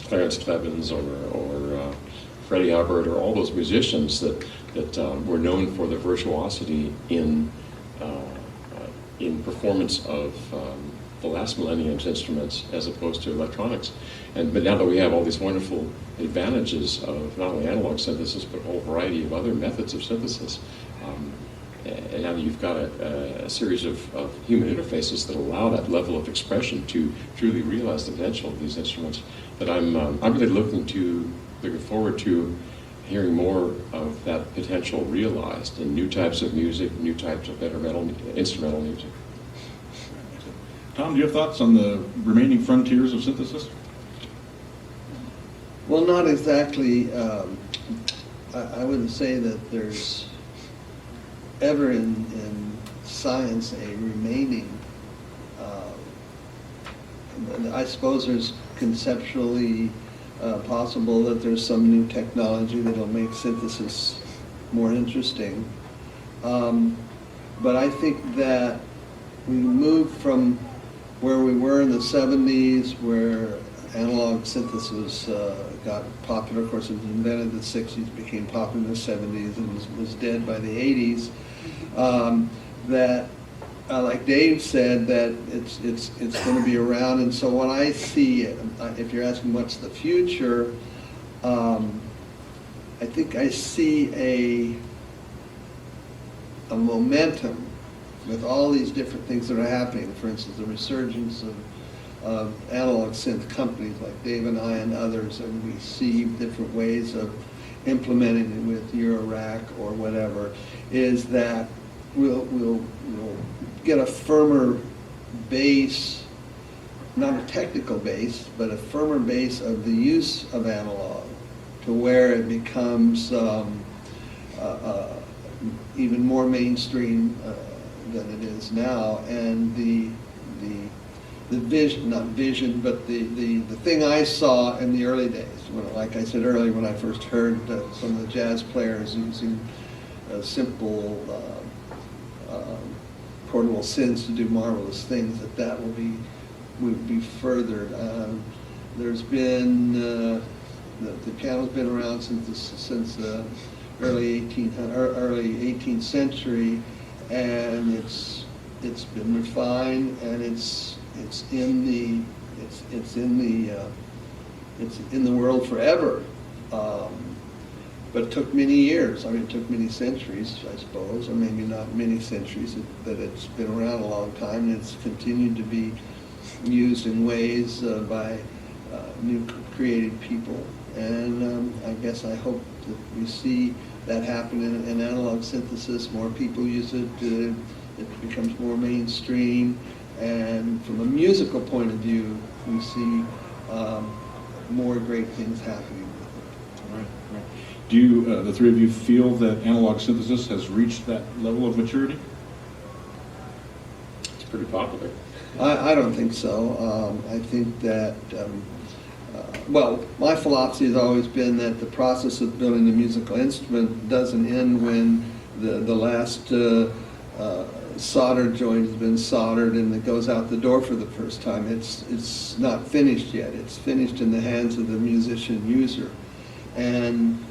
Clarence Clevens or Freddie Hubbard, or all those musicians that were known for their virtuosity in performance of the last millennium's instruments as opposed to electronics. But now that we have all these wonderful advantages of not only analog synthesis but a whole variety of other methods of synthesis, and now you've got a series of human interfaces that allow that level of expression to truly realize the potential of these instruments, that I'm really looking forward to hearing more of that potential realized in new types of music, new types of instrumental music. Tom, do you have thoughts on the remaining frontiers of synthesis? Well, not exactly. I wouldn't say that there's ever in science a remaining. I suppose there's conceptually possible that there's some new technology that'll make synthesis more interesting. But I think that we moved from where we were in the 70s, where analog synthesis got popular. Of course, it was invented in the 60s, became popular in the 70s, and was dead by the 80s. That, like Dave said, that it's going to be around. And so when I see, if you're asking what's the future, I think I see a momentum with all these different things that are happening. For instance, the resurgence of analog synth companies like Dave and I and others, and we see different ways of implementing it with Eurorack or whatever, is that we'll get a firmer base, not a technical base, but a firmer base of the use of analog, to where it becomes even more mainstream than it is now. And the vision, not vision, but the thing I saw in the early days, when, like I said earlier, when I first heard some of the jazz players using simple portable synths to do marvelous things, that will be furthered. There's been the piano's been around since the early 18th century, and it's been refined, and it's in the world forever. But it took many years. I mean, it took many centuries, I suppose, or maybe not many centuries, but it's been around a long time, and it's continued to be used in ways by new creative people. And I guess I hope that we see that happen in analog synthesis. More people use it, it becomes more mainstream, and from a musical point of view, we see more great things happening with it. Right. Do you, the three of you, feel that analog synthesis has reached that level of maturity? It's pretty popular. I don't think so. I think that, well, my philosophy has always been that the process of building a musical instrument doesn't end when the last solder joint has been soldered and it goes out the door for the first time. It's not finished yet. It's finished in the hands of the musician user. And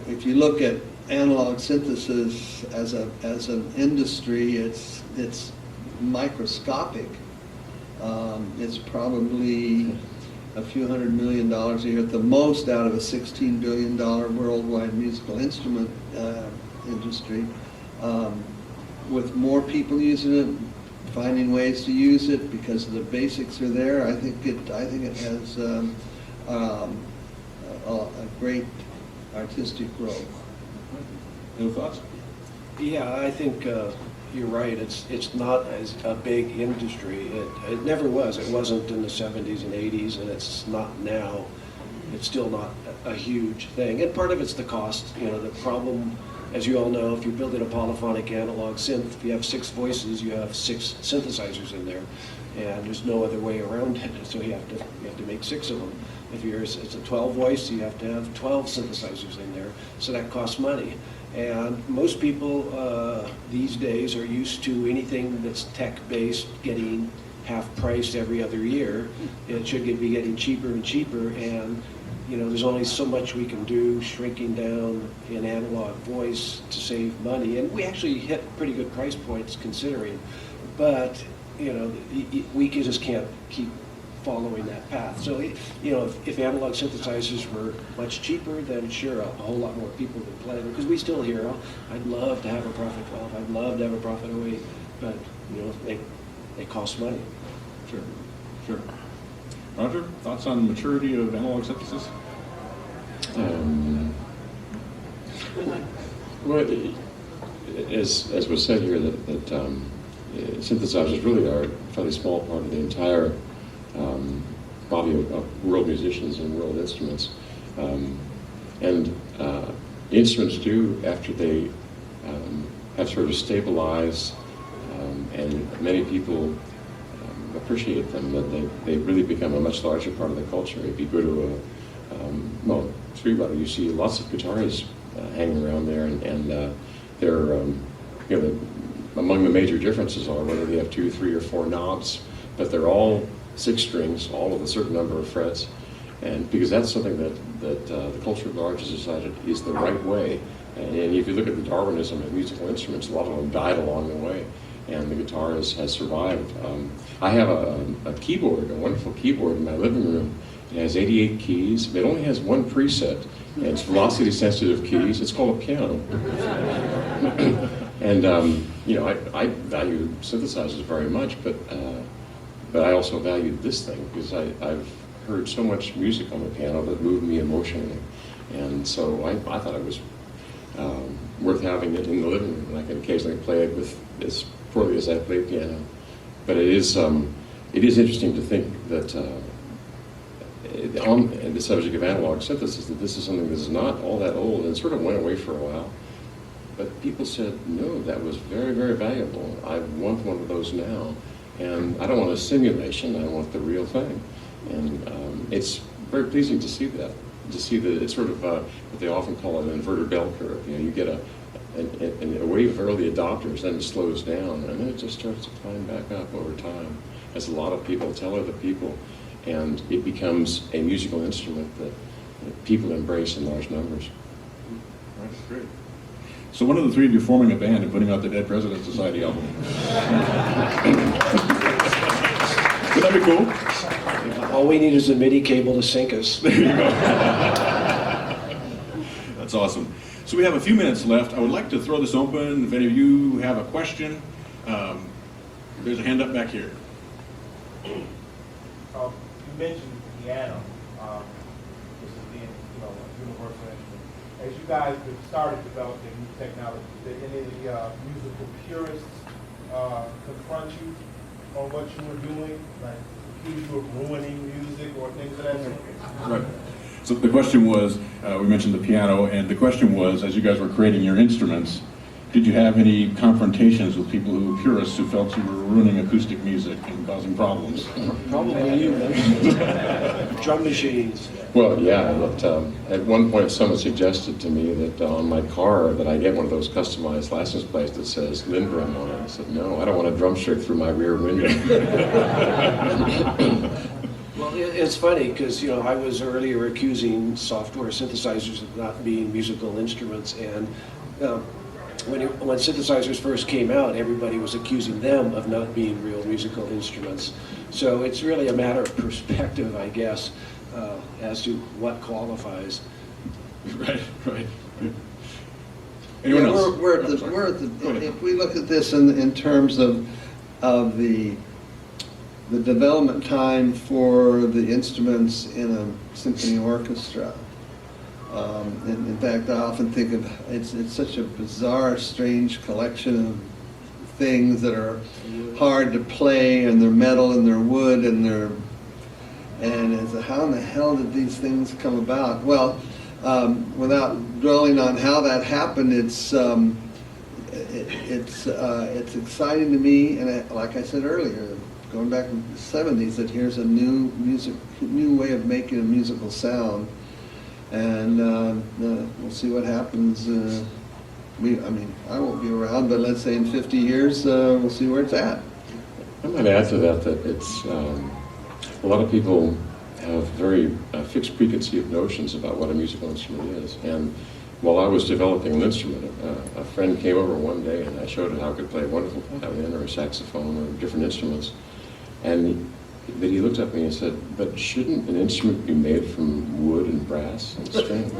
if you look at analog synthesis as an industry, it's microscopic. It's probably a few $100 million a year at the most out of a $16 billion worldwide musical instrument industry. With more people using it, finding ways to use it because the basics are there, I think it has a great artistic growth. Any thoughts? Yeah, I think you're right. It's not as a big industry. It never was. It wasn't in the 70s and 80s, and it's not now. It's still not a huge thing. And part of it's the cost. You know, the problem, as you all know, if you're building a polyphonic analog synth, if you have 6 voices, you have 6 synthesizers in there, and there's no other way around it. So you have to make 6 of them. If it's a 12 voice, you have to have 12 synthesizers in there. So that costs money. And most people these days are used to anything that's tech-based getting half priced every other year. It should be getting cheaper and cheaper, and you know, there's only so much we can do shrinking down in analog voice to save money. And we actually hit pretty good price points considering, but you know, we just can't keep following that path. So, you know, if analog synthesizers were much cheaper, then sure, a whole lot more people would play them. Because we still hear, oh, I'd love to have a Prophet 12, I'd love to have a Prophet 08, but, you know, they cost money. Sure, sure. Roger, thoughts on maturity of analog synthesis? Well, as was said here, that synthesizers really are a fairly small part of the entire body of world musicians and world instruments. And instruments do, after they have sort of stabilized, and many people appreciate them, that they really become a much larger part of the culture. If you go to well, Sweetwater, you see lots of guitars hanging around there, and they're, you know, among the major differences are whether they have 2, 3, or 4 knobs, but they're all 6 strings, all with a certain number of frets, and because that's something that the culture at large has decided is the right way. And if you look at the Darwinism of musical instruments, a lot of them died along the way, and the guitar has survived. I have a keyboard, a wonderful keyboard in my living room. It has 88 keys. It only has one preset, and it's velocity-sensitive keys. It's called a piano. And you know, I value synthesizers very much, but I also value this thing because I've heard so much music on the piano that moved me emotionally, and so I thought it was worth having it in the living room, and I can occasionally play it with as poorly as I play piano. But it is interesting to think that on the subject of analog synthesis, that this is something that's not all that old and sort of went away for a while. But people said, no, that was very, very valuable. I want one of those now. And I don't want a simulation, I want the real thing. And it's very pleasing to see that. To see that it's sort of what they often call an inverted bell curve. You know, you get a wave of early adopters, then it slows down, and then it just starts to climb back up over time, as a lot of people tell other people. And it becomes a musical instrument that people embrace in large numbers. Right, great. So one of the three of you forming a band and putting out the Dead President Society album. Would that be cool? All we need is a MIDI cable to sync us. There you go. That's awesome. So we have a few minutes left. I would like to throw this open. If any of you have a question, there's a hand up back here. You mentioned piano, this is being, you know, a universal instrument. As you guys have started developing new technology, did any of the musical purists confront you on what you were doing, like accuse you of ruining music or things of that sort? Right. So the question was, we mentioned the piano, and the question was, as you guys were creating your instruments, did you have any confrontations with people who were purists who felt you were ruining acoustic music and causing problems? Probably you. Drum machines. Well, yeah, but at one point someone suggested to me that on my car that I get one of those customized license plates that says Linn drum on it. I said, no, I don't want a drum strip through my rear window. Well, it's funny because, you know, I was earlier accusing software synthesizers of not being musical instruments, and when synthesizers first came out, everybody was accusing them of not being real musical instruments. So it's really a matter of perspective, I guess, as to what qualifies. Right, right. Anyone else? We're at the, if we look at this in terms of the development time for the instruments in a symphony orchestra. In fact, I often think of it's such a bizarre, strange collection of things that are hard to play, and they're metal and they're wood and it's how in the hell did these things come about? Well, without dwelling on how that happened, it's exciting to me, and like I said earlier, going back to the 70s, that here's a new way of making a musical sound, and we'll see what happens. I mean, I won't be around, but let's say in 50 years, we'll see where it's at. I might add to that it's a lot of people have very fixed preconceived notions about what a musical instrument is. And while I was developing an instrument, a friend came over one day and I showed him how I could play a wonderful violin or a saxophone or different instruments. And then he looked at me and said, but shouldn't an instrument be made from wood and brass and strings?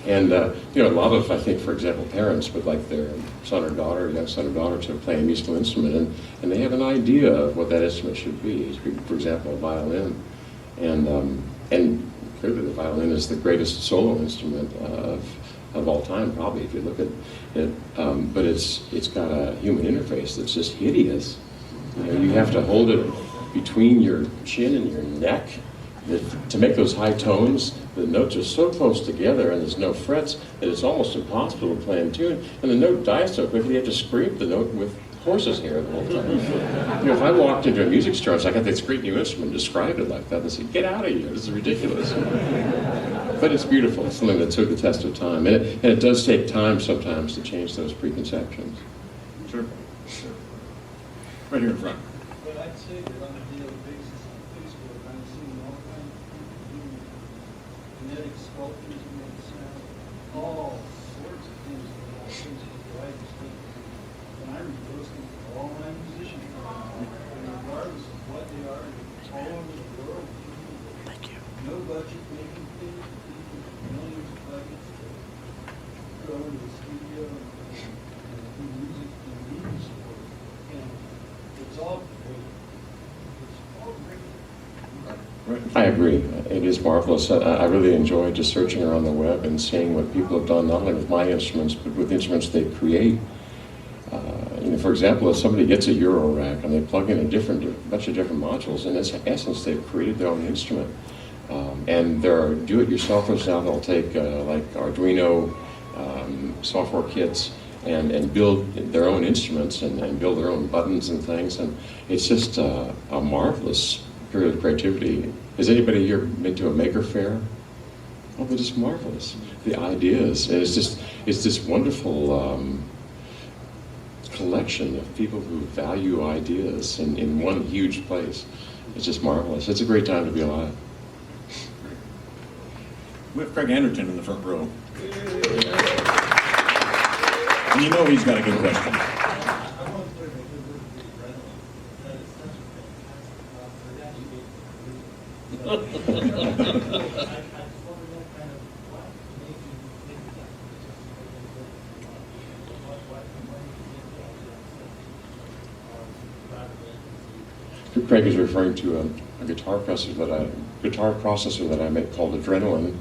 And you know, a lot of, I think, for example, parents would like their son or daughter, young son or daughter, to play a musical instrument, and they have an idea of what that instrument should be. For example, a violin, and clearly the violin is the greatest solo instrument of all time, probably, if you look at it. But it's got a human interface that's just hideous. You know, you have to hold it between your chin and your neck. To make those high tones, the notes are so close together and there's no frets that it's almost impossible to play in tune. And the note dies so quickly you have to scrape the note with horse's hair the whole time. You know, if I walked into a music store and I got this great new instrument and described it like that, they'd say, get out of here, this is ridiculous. But it's beautiful, it's something that took the test of time. And it does take time sometimes to change those preconceptions. Sure. Right here in front. But I'd say that on a daily basis on Facebook, I'm seeing all kinds of people doing kinetic sculptures to make sound, all sorts of things that all Facebook that I just think, and I'm posting to all my musician friends, and regardless of what they are, all over the world, people, no budget making things, people with millions of budgets to go into the studio and do music and movies for it. And it's all great. It's all great. I agree. It is marvelous. I really enjoy just searching around the web and seeing what people have done, not only with my instruments, but with instruments they create. You know, for example, if somebody gets a Eurorack and they plug in a bunch of different modules, in essence, they've created their own instrument. And there are do-it-yourselfers now that'll take like Arduino software kits and build their own instruments and build their own buttons and things. And it's just a marvelous period of creativity. Has anybody here been to a maker fair? Oh, they're just marvelous. The ideas, and it's this wonderful collection of people who value ideas in one huge place. It's just marvelous. It's a great time to be alive. We have Craig Anderton in the front row. And you know he's got a good question. Craig is referring to a guitar processor that I make called Adrenaline.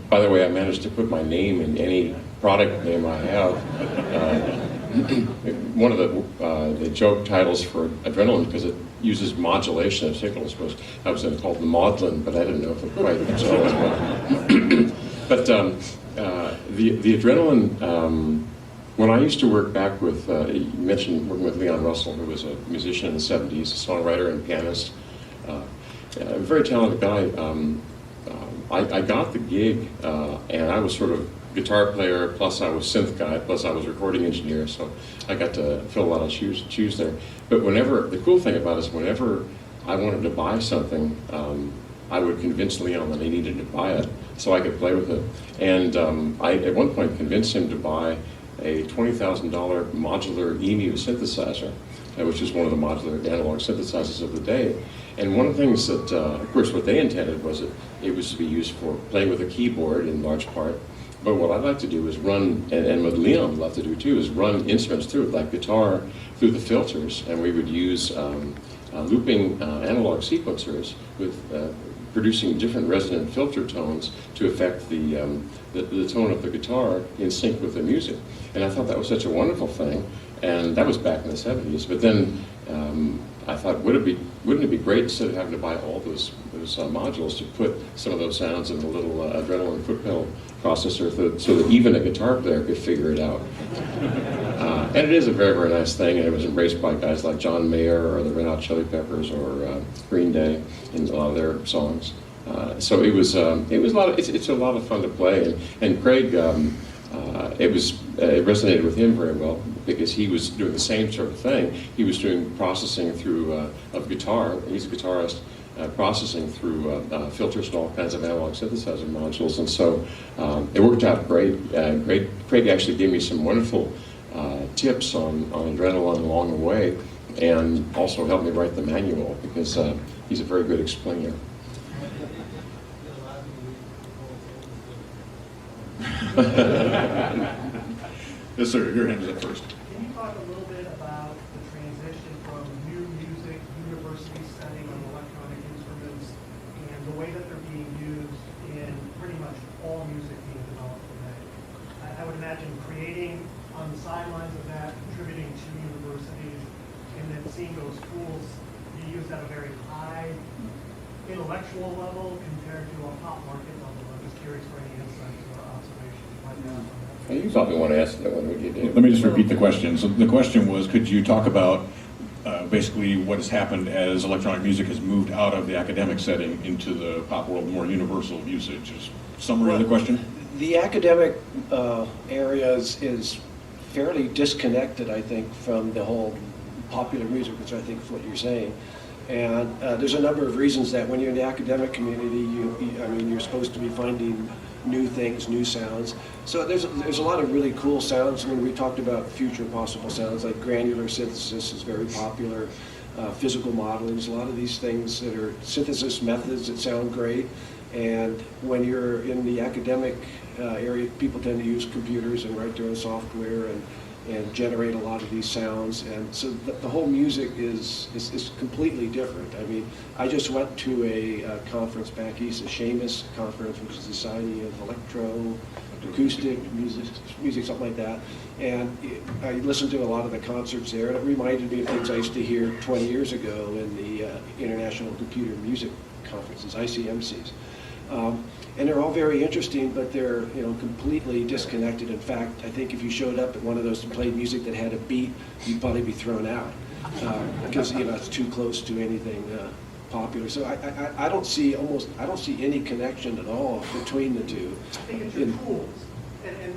By the way, I managed to put my name in any product name I have. one of the joke titles for Adrenaline, because it uses modulation of signals, I was going to call it the maudlin, but I didn't know if it quite was all as well. But the Adrenaline, when I used to work back with, you mentioned working with Leon Russell, who was a musician in the 70s, a songwriter and pianist, a very talented guy. I got the gig, and I was sort of guitar player, plus I was synth guy, plus I was recording engineer, so I got to fill a lot of shoes there. But the cool thing about it is whenever I wanted to buy something, I would convince Leon that he needed to buy it so I could play with it. And I, at one point, convinced him to buy a $20,000 modular EMU synthesizer, which is one of the modular analog synthesizers of the day. And one of the things that, of course, what they intended was that it was to be used for playing with a keyboard in large part. But what I'd like to do is run, and what Leon would love to do too, is run instruments through it, like guitar, through the filters. And we would use looping analog sequencers with producing different resonant filter tones to affect the tone of the guitar in sync with the music. And I thought that was such a wonderful thing. And that was back in the 70s. But then I thought, wouldn't it be great, instead of having to buy all those modules, to put some of those sounds in a little Adrenaline foot pedal processor so that even a guitar player could figure it out. And it is a very, very nice thing, and it was embraced by guys like John Mayer or the Red Hot Chili Peppers or Green Day in a lot of their songs. So it was a lot of, it's a lot of fun to play, and Craig, it resonated with him very well because he was doing the same sort of thing. He was doing processing through of guitar. He's a guitarist. Processing through filters and all kinds of analog synthesizer modules, and so it worked out great. Craig actually gave me some wonderful tips on Adrenaline along the way, and also helped me write the manual because he's a very good explainer. Yes, sir. Your hand is up first. Can you talk a little bit about the transition from new music, university studying on electronic instruments, and the way that they're being used in pretty much all music being developed today? I would imagine creating on the sidelines of that, contributing to universities, and then seeing those tools be used at a very high intellectual level compared to a pop market level. I'm just curious for any insights or observations you might have on that. You probably want to answer that one, would you do? Let me just repeat the question. So the question was, could you talk about basically what has happened as electronic music has moved out of the academic setting into the pop world, more universal usage? Is summary of the question? The academic area is fairly disconnected, I think, from the whole popular music, which I think is what you're saying. And there's a number of reasons that when you're in the academic community, you're supposed to be finding new things, new sounds. So there's a lot of really cool sounds. I mean, we talked about future possible sounds, like granular synthesis is very popular, physical modeling, there's a lot of these things that are synthesis methods that sound great. And when you're in the academic area, people tend to use computers and write their own software and generate a lot of these sounds. And so the whole music is completely different. I mean, I just went to a conference back east, a Seamus conference, which is the Society of Electro-Acoustic Music, something like that. And I listened to a lot of the concerts there, and it reminded me of things I used to hear 20 years ago in the International Computer Music Conferences, ICMCs. And they're all very interesting, but they're completely disconnected. In fact, I think if you showed up at one of those and played music that had a beat, you'd probably be thrown out because it's too close to anything popular. So I don't see any connection at all between the two. I think it's your tools and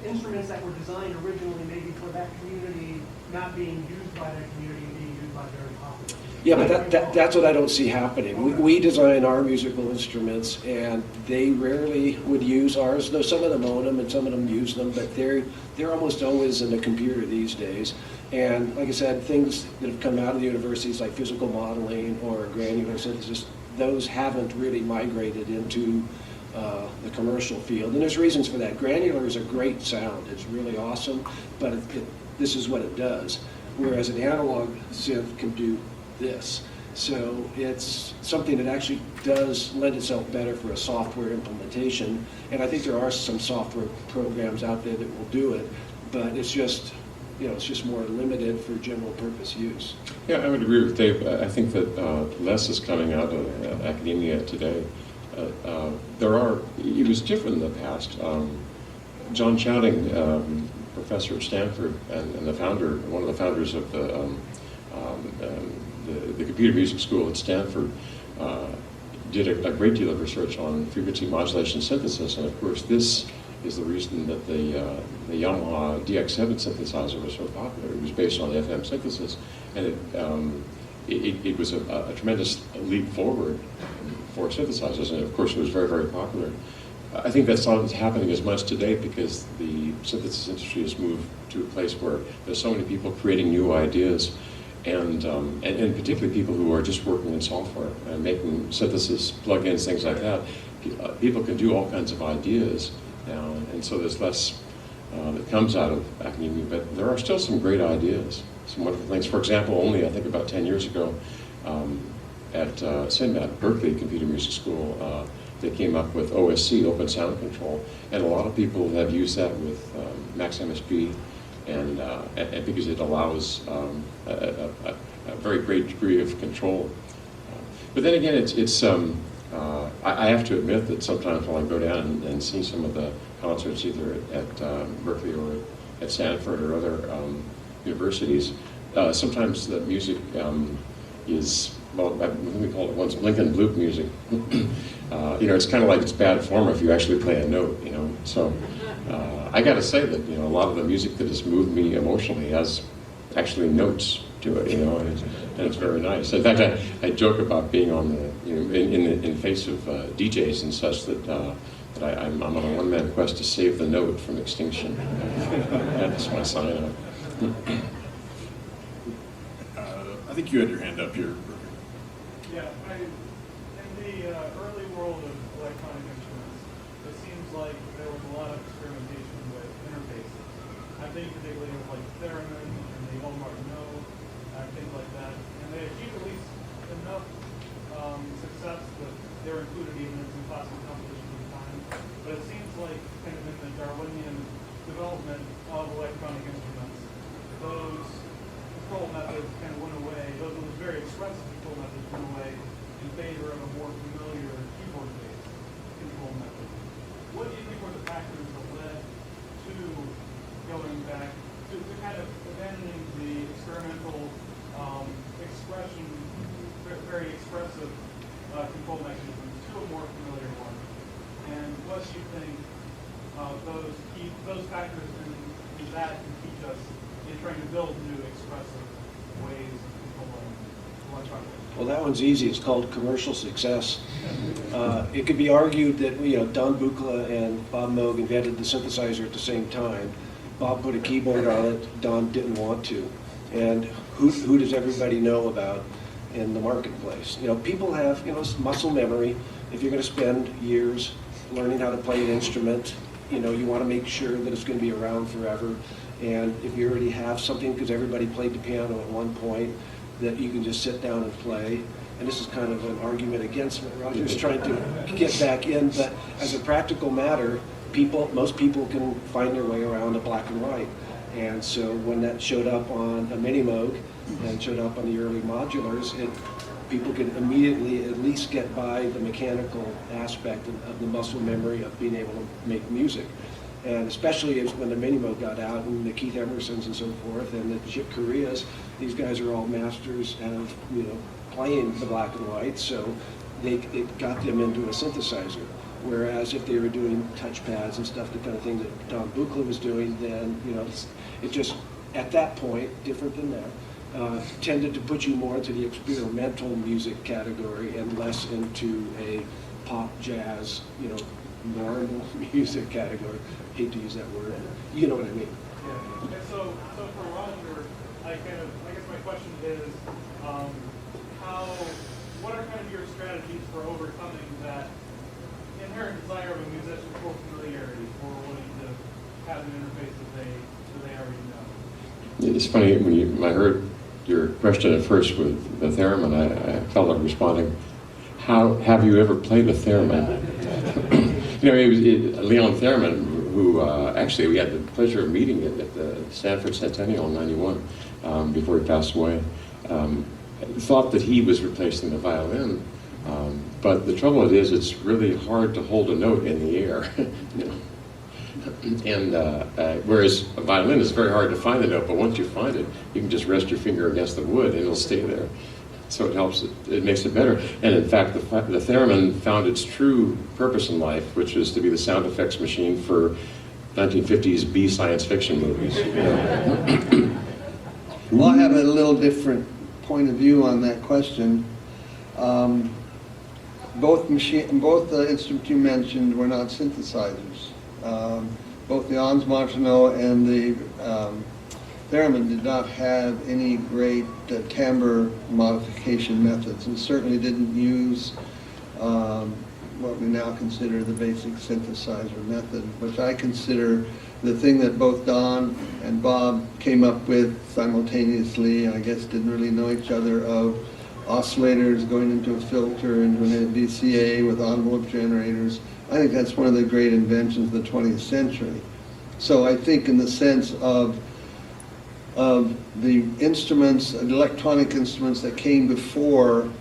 instruments that were designed originally maybe for that community not being used by that community and being used by very popular. Yeah, but that's what I don't see happening. We design our musical instruments, and they rarely would use ours, though some of them own them and some of them use them, but they're almost always in the computer these days. And like I said, things that have come out of the universities like physical modeling or granular synthesis, those haven't really migrated into the commercial field. And there's reasons for that. Granular is a great sound. It's really awesome, but this is what it does. Whereas an analog synth can do this. So it's something that actually does lend itself better for a software implementation. And I think there are some software programs out there that will do it, but it's just it's just more limited for general purpose use. Yeah, I would agree with Dave. I think that less is coming out of academia today. It was different in the past. John Chowding, professor at Stanford and one of the founders of the computer music school at Stanford, did a great deal of research on frequency modulation synthesis, and of course this is the reason that the Yamaha DX7 synthesizer was so popular. It was based on FM synthesis, and it was a tremendous leap forward for synthesizers, and of course it was very, very popular. I think that's not happening as much today because the synthesis industry has moved to a place where there's so many people creating new ideas, and particularly people who are just working in software and making synthesis plugins, things like that. People can do all kinds of ideas now, and so there's less that comes out of academia, but there are still some great ideas, some wonderful things. For example, only I think about 10 years ago at CINMAT, Berkeley Computer Music School, they came up with OSC, Open Sound Control, and a lot of people have used that with Max MSP, and because it allows a very great degree of control. But then again, I have to admit that sometimes when I go down and see some of the concerts, either at Berkeley or at Stanford or other universities, sometimes the music is, well, we call it once Lincoln Loop music. It's kind of like it's bad form if you actually play a note, So I got to say that, a lot of the music that has moved me emotionally has actually notes to it, and it's very nice. In fact, I joke about being on the, in face of DJs and such that I'm on a one-man quest to save the note from extinction. That's my sign-up. I think you had your hand up here. Yeah, in the early world of electronic instruments, it seems like there was a lot of experimentation with interfaces. I'm thinking particularly of like Theremin and the Omar No, things like that. And they achieved at least enough success that they were included even in some classical competitions at the time. But it seems like kind of in the Darwinian development of electronic instruments, those control methods kind of went away. Those very expressive control methods went away in favor of a more familiar keyboard-based control method. What do you think were the factors that led to going back to kind of abandoning the experimental expression, very expressive control mechanisms to a more familiar one? And what do you think those factors in that can teach us in trying to build new expressive ways of controlling electronic? Well, that one's easy. It's called commercial success. It could be argued that Don Buchla and Bob Moog invented the synthesizer at the same time. Bob put a keyboard on it. Don didn't want to. And who does everybody know about in the marketplace? People have muscle memory. If you're going to spend years learning how to play an instrument, you want to make sure that it's going to be around forever. And if you already have something, because everybody played the piano at one point, that you can just sit down and play. And this is kind of an argument against what Roger's trying to get back in, but as a practical matter, most people can find their way around a black and white. And so when that showed up on a Mini Moog and showed up on the early modulars, people could immediately at least get by the mechanical aspect of the muscle memory of being able to make music. And especially when the Mini Moog got out, and the Keith Emersons and so forth, and the Chick Coreas, these guys are all masters of playing the black and white, so it got them into a synthesizer. Whereas if they were doing touchpads and stuff, the kind of thing that Don Buchla was doing, then it just at that point, different than that, tended to put you more into the experimental music category and less into a pop, jazz, normal music category. Hate to use that word. You know what I mean. Yeah. And so for Roger, I guess my question is, what are kind of your strategies for overcoming that inherent desire of a musician for familiarity, for wanting to have an interface that they already know? It's funny, when I heard your question at first with the theremin, I felt like responding, how have you ever played a theremin? Leon Theremin who actually we had the pleasure of meeting at the Stanford Centennial in '91 before he passed away, thought that he was replacing the violin. But the trouble is, it's really hard to hold a note in the air. You know? And whereas a violin is very hard to find the note, but once you find it, you can just rest your finger against the wood and it'll stay there. So it helps, it makes it better. And in fact, the theremin found its true purpose in life, which is to be the sound effects machine for 1950s B science fiction movies. You know? Well, I have a little different point of view on that question. Both the instruments you mentioned were not synthesizers. Both the Ons Martineau and the theremin did not have any great timbre modification methods, and certainly didn't use what we now consider the basic synthesizer method, which I consider the thing that both Don and Bob came up with simultaneously. I guess didn't really know each other, of oscillators going into a filter, into an VCA with envelope generators. I think that's one of the great inventions of the 20th century. So I think in the sense of the instruments, the electronic instruments that came before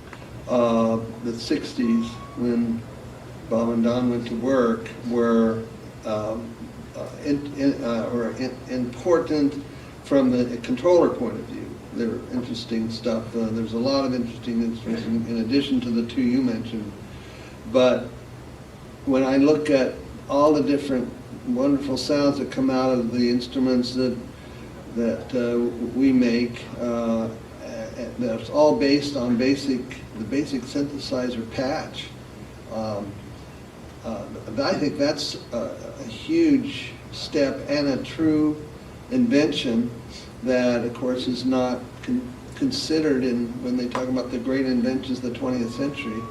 the 60s, when Bob and Don went to work, were important from the controller point of view. They're interesting stuff. There's a lot of interesting instruments in addition to the two you mentioned. But when I look at all the different wonderful sounds that come out of the instruments that we make, that's all based on the basic synthesizer patch. I think that's a huge step and a true invention that, of course, is not considered when they talk about the great inventions of the 20th century.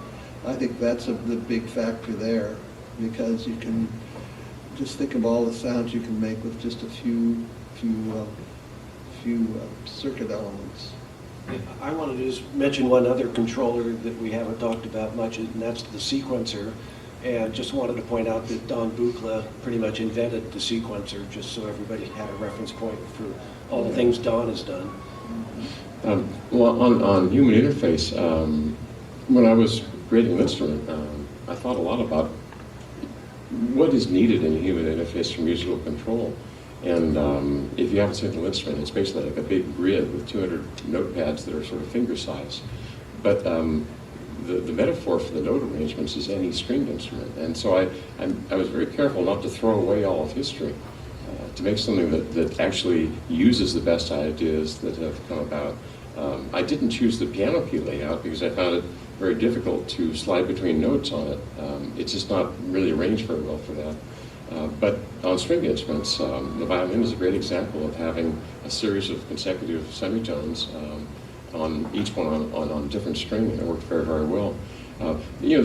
I think that's the big factor there, because you can just think of all the sounds you can make with just a few circuit elements. I wanted to just mention one other controller that we haven't talked about much, and that's the sequencer. And just wanted to point out that Don Buchla pretty much invented the sequencer, just so everybody had a reference point for all the things Don has done. Well, on human interface, when I was creating an instrument, I thought a lot about what is needed in a human interface for musical control. And if you have a single instrument, it's basically like a big grid with 200 notepads that are sort of finger size. But the metaphor for the note arrangements is any stringed instrument. And so I was very careful not to throw away all of history, to make something that actually uses the best ideas that have come about. I didn't choose the piano key layout because I found it very difficult to slide between notes on it. It's just not really arranged very well for that. But on stringed instruments, the violin is a great example of having a series of consecutive semitones, on each one on different string, and it worked very, very well. You know,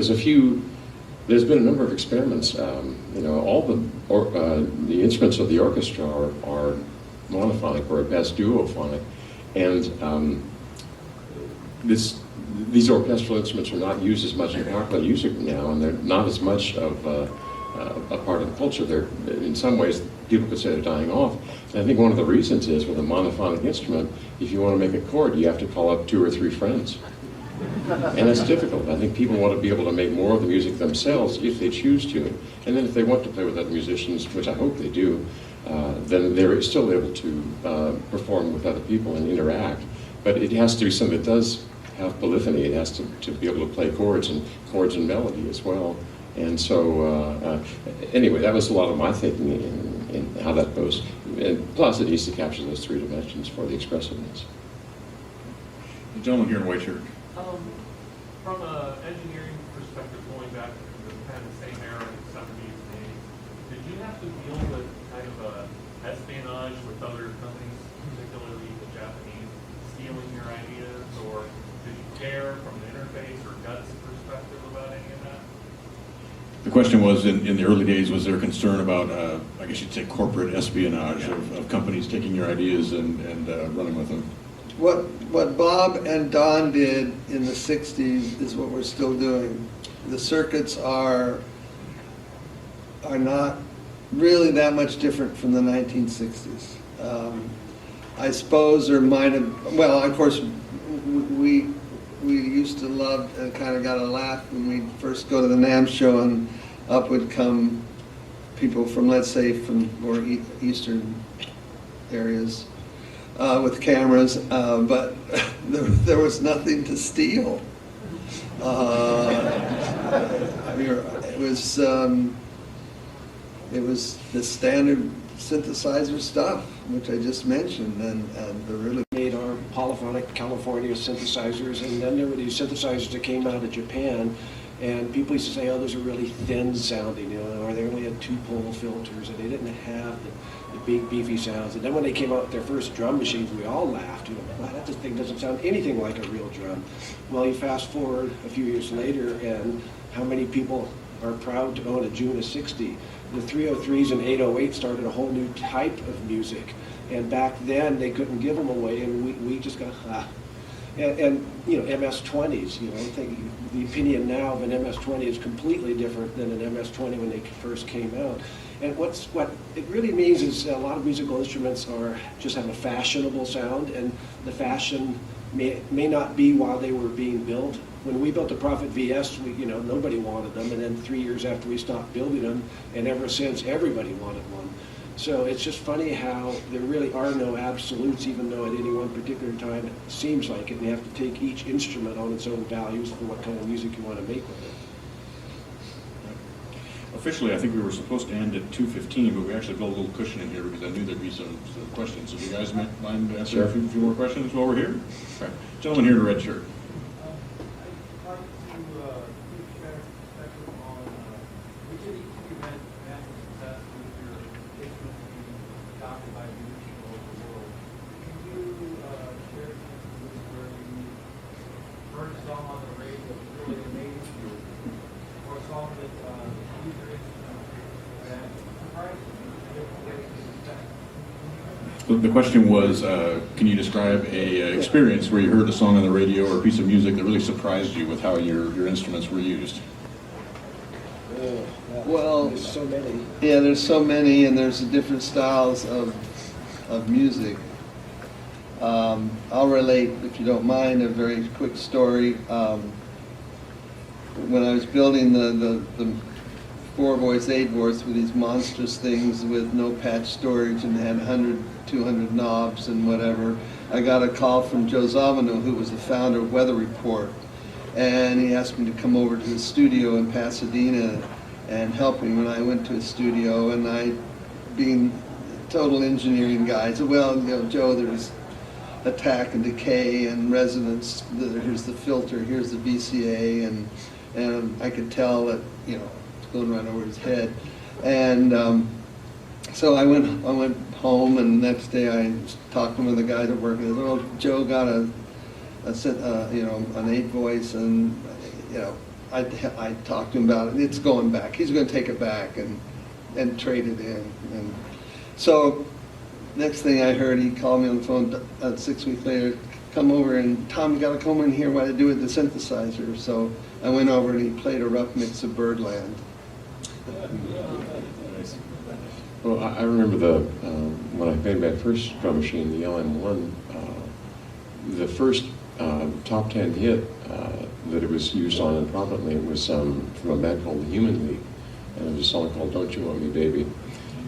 there's been a number of experiments. You know, all the instruments of the orchestra are monophonic or at best duophonic, and these orchestral instruments are not used as much in popular music now, and they're not as much of a part of the culture. They're, in some ways, people could say they're dying off. And I think one of the reasons is, with a monophonic instrument, if you want to make a chord, you have to call up 2 or 3 friends. And that's difficult. I think people want to be able to make more of the music themselves if they choose to. And then if they want to play with other musicians, which I hope they do, then they're still able to perform with other people and interact. But it has to be something that does have polyphony. It has to be able to play chords and melody as well. And so, anyway, that was a lot of my thinking in how that goes. And plus, it needs to capture those 3 dimensions for the expressiveness. The gentleman here in white shirt. From an engineering perspective, going back to the kind of same era in the 70s and 80s, did you have to deal with kind of espionage with other companies, particularly the Japanese, stealing your ideas, or did you care from an interface or guts perspective about any of that? The question was, in the early days, was there concern about, I guess you'd say, corporate espionage of companies taking your ideas and running with them? What Bob and Don did in the 60s is what we're still doing. The circuits are not really that much different from the 1960s. I suppose there might have, well, of course, we used to love and kind of got a laugh when we first go to the NAMM show and up would come people from, let's say, from more eastern areas with cameras, but there was nothing to steal. It was the standard synthesizer stuff, which I just mentioned, and the really Made our polyphonic California synthesizers, and then there were these synthesizers that came out of Japan, and people used to say, oh, those are really thin sounding, you know, or they only had 2-pole filters, and they didn't have the big beefy sounds. And then when they came out with their first drum machines, we all laughed, you know, wow, that thing doesn't sound anything like a real drum. Well, you fast forward a few years later, and how many people are proud to own a Juno 60? The 303s and 808 started a whole new type of music, and back then they couldn't give them away, and we just got and you know, MS-20s. You know, I think the opinion now of an MS-20 is completely different than an MS-20 when they first came out. And what it really means is a lot of musical instruments just have a fashionable sound, and the fashion may not be while they were being built. When we built the Prophet VS, nobody wanted them, and then 3 years after we stopped building them, and ever since, everybody wanted one. So it's just funny how there really are no absolutes, even though at any one particular time it seems like it, and you have to take each instrument on its own values for what kind of music you want to make with it. Officially, I think we were supposed to end at 2:15, but we actually built a little cushion in here because I knew there'd be some questions. So do you guys mind answering a few more questions while we're here? Okay. Gentleman here in a red shirt. I'd like to share perspective on which of these two had massive success with your instruments being adopted by musicians all over the world. Can you share something where you heard a song on the radio that really amazed you, or a song that used your instrument that surprised you in different ways than you expected? The question was, can you describe a experience where you heard a song on the radio or a piece of music that really surprised you with how your instruments were used? Well, There's so many. yeah, there's so many, and there's different styles of music. I'll relate, if you don't mind, a very quick story. When I was building the 4-voice, 8-voice with these monstrous things with no patch storage and had 100, 200 knobs and whatever, I got a call from Joe Zavino, who was the founder of Weather Report, and he asked me to come over to his studio in Pasadena and help him. And I went to his studio, and I, being total engineering guy, said, well, Joe, there's attack and decay and resonance, here's the filter, here's the VCA, and I could tell that, it's going right over his head. And so I went home, and the next day I talked to one of the guys that worked with. Well, Joe got an 8-voice, and I talked to him about it. It's going back. He's going to take it back and trade it in. And so next thing I heard, he called me on the phone 6 weeks later. Come over, and Tom, you got to come in here. What to do with the synthesizer? So I went over, and he played a rough mix of Birdland. Well, I remember when I made my first drum machine, the LM1, the first top 10 hit that it was used on and prominently was from a band called the Human League, and it was a song called Don't You Want Me Baby,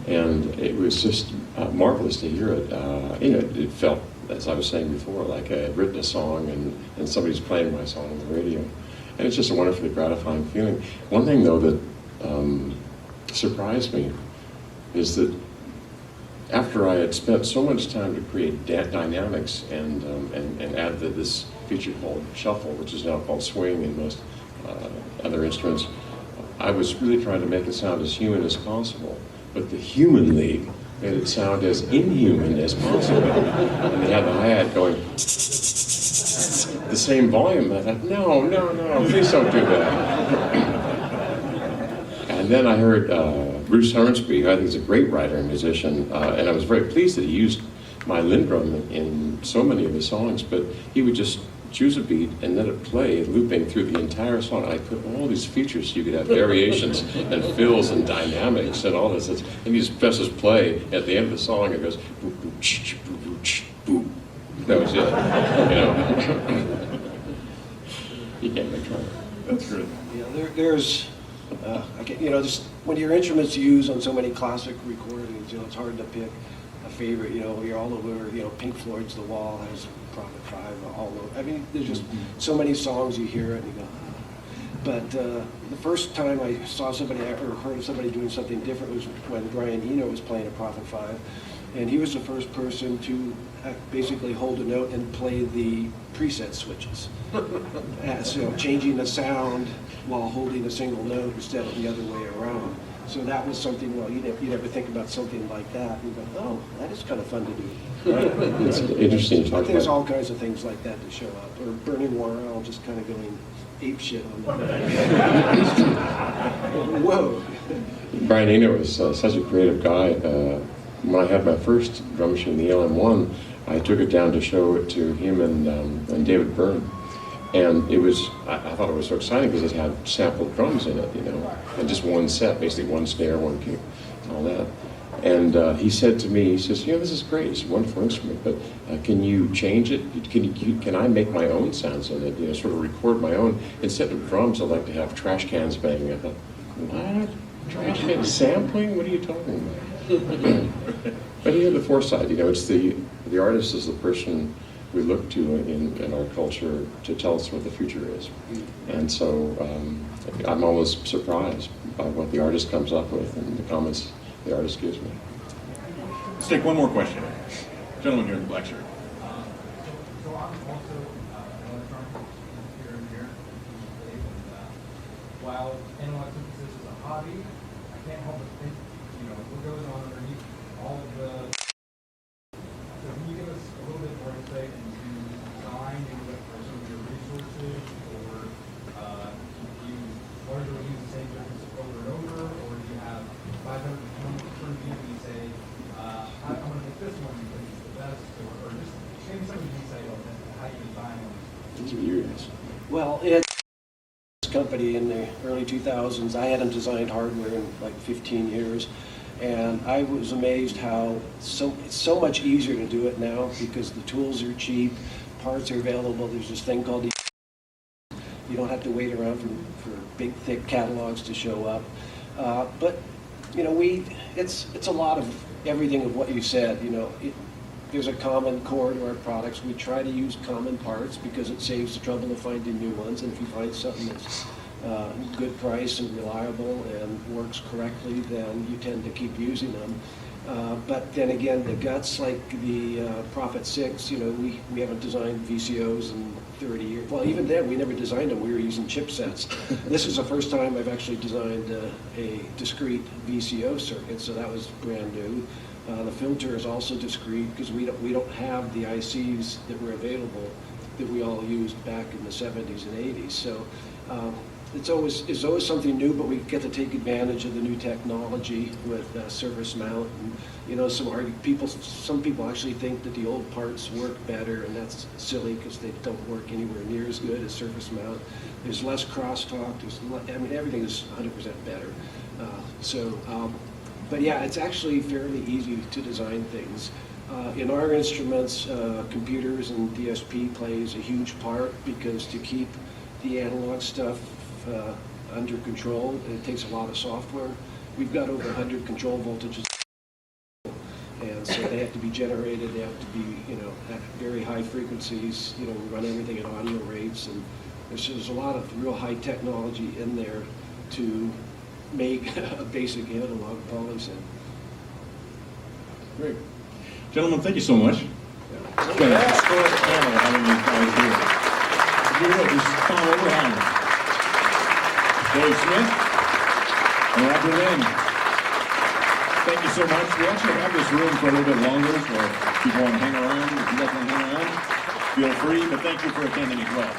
and it was just marvelous to hear it. It felt, as I was saying before, like I had written a song and somebody's playing my song on the radio, and it's just a wonderfully gratifying feeling. One thing though that surprised me is that after I had spent so much time to create dynamics and add this feature called shuffle, which is now called swing in most other instruments, I was really trying to make it sound as human as possible. But the Human League made it sound as inhuman as possible. And they had the hi-hat going the same volume. I thought, no, please don't do that. And then I heard Bruce Hornsby, who I think is a great writer and musician, and I was very pleased that he used my Linn drum in so many of his songs, but he would just choose a beat and let it play looping through the entire song. I put all these features so you could have variations and fills and dynamics and all this. And you just presses play at the end of the song. It goes boop boop ch boop boop ch boop. That was it. You know, you can't make trouble. That's good. Yeah, there's, just when your instruments used on so many classic recordings, it's hard to pick a favorite. You're all over. Pink Floyd's "The Wall" has Prophet 5 all over. I mean, there's just so many songs you hear it and you go. But the first time I saw somebody or heard somebody doing something different was when Brian Eno was playing a Prophet 5, and he was the first person to basically hold a note and play the preset switches. So changing the sound while holding a single note instead of the other way around. So that was something, you never think about something like that. You go, oh, that is kind of fun to do. It's interesting to talk But there's about. all kinds of things like that to show up. Or Burning Worrell just kind of going ape shit on that. Whoa. Brian Eno was such a creative guy. When I had my first drum machine, the LM1, I took it down to show it to him and David Byrne. And it was, I thought it was so exciting because it had sampled drums in it, and just one set, basically one snare, one kick, all that. And he said to me, he says, this is great, it's a wonderful instrument, but can you change it? Can I make my own sounds in it, sort of record my own? Instead of drums, I like to have trash cans banging. I thought, what? Trash cans sampling? What are you talking about? But he had the foresight, it's the artist is the person we look to in our culture to tell us what the future is. And so I'm always surprised by what the artist comes up with and the comments the artist gives me. Let's take one more question. Gentleman here in the black shirt. So I'm also an electronic here and here. While analog synthesis is a hobby, I can't help but think, what goes on underneath all of the. So can you give us a little bit more insight into design, maybe what are some of your resources, or do you largely use the same difference over and over, or do you have 500 different views and you say, I'm going to pick this one because it's the best, or just maybe some of the insight on how you design one. Well, it's a company in the early 2000s. I hadn't designed hardware in like 15 years. And I was amazed how it's so much easier to do it now because the tools are cheap, parts are available. There's this thing called you don't have to wait around for big, thick catalogs to show up. But it's a lot of everything of what you said. There's a common core to our products. We try to use common parts because it saves the trouble of finding new ones. And if you find something that's good price and reliable and works correctly, then you tend to keep using them. But then again, the guts, like the Prophet 6, we haven't designed VCOs in 30 years. Well, even then, we never designed them. We were using chipsets. This is the first time I've actually designed a discrete VCO circuit, so that was brand new. The filter is also discrete because we don't have the ICs that were available that we all used back in the 70s and 80s. So it's always something new, but we get to take advantage of the new technology with surface mount. And, some people actually think that the old parts work better, and that's silly because they don't work anywhere near as good as surface mount. There's less crosstalk. Everything is 100% better. But yeah, it's actually fairly easy to design things. In our instruments, computers and DSP plays a huge part because to keep the analog stuff under control, it takes a lot of software. We've got over 100 control voltages, and so they have to be generated. They have to be, at very high frequencies. We run everything at audio rates, and there's a lot of real high technology in there to make a basic analog polysynth. Great. Gentlemen, thank you so much. It's been a historic honor having you guys here. If you would, just call Oberheim. Dave Smith and Roger Linn. Thank you so much. We actually have this room for a little bit longer, so if people want to hang around, if you guys want to hang around, feel free, but thank you for attending as well.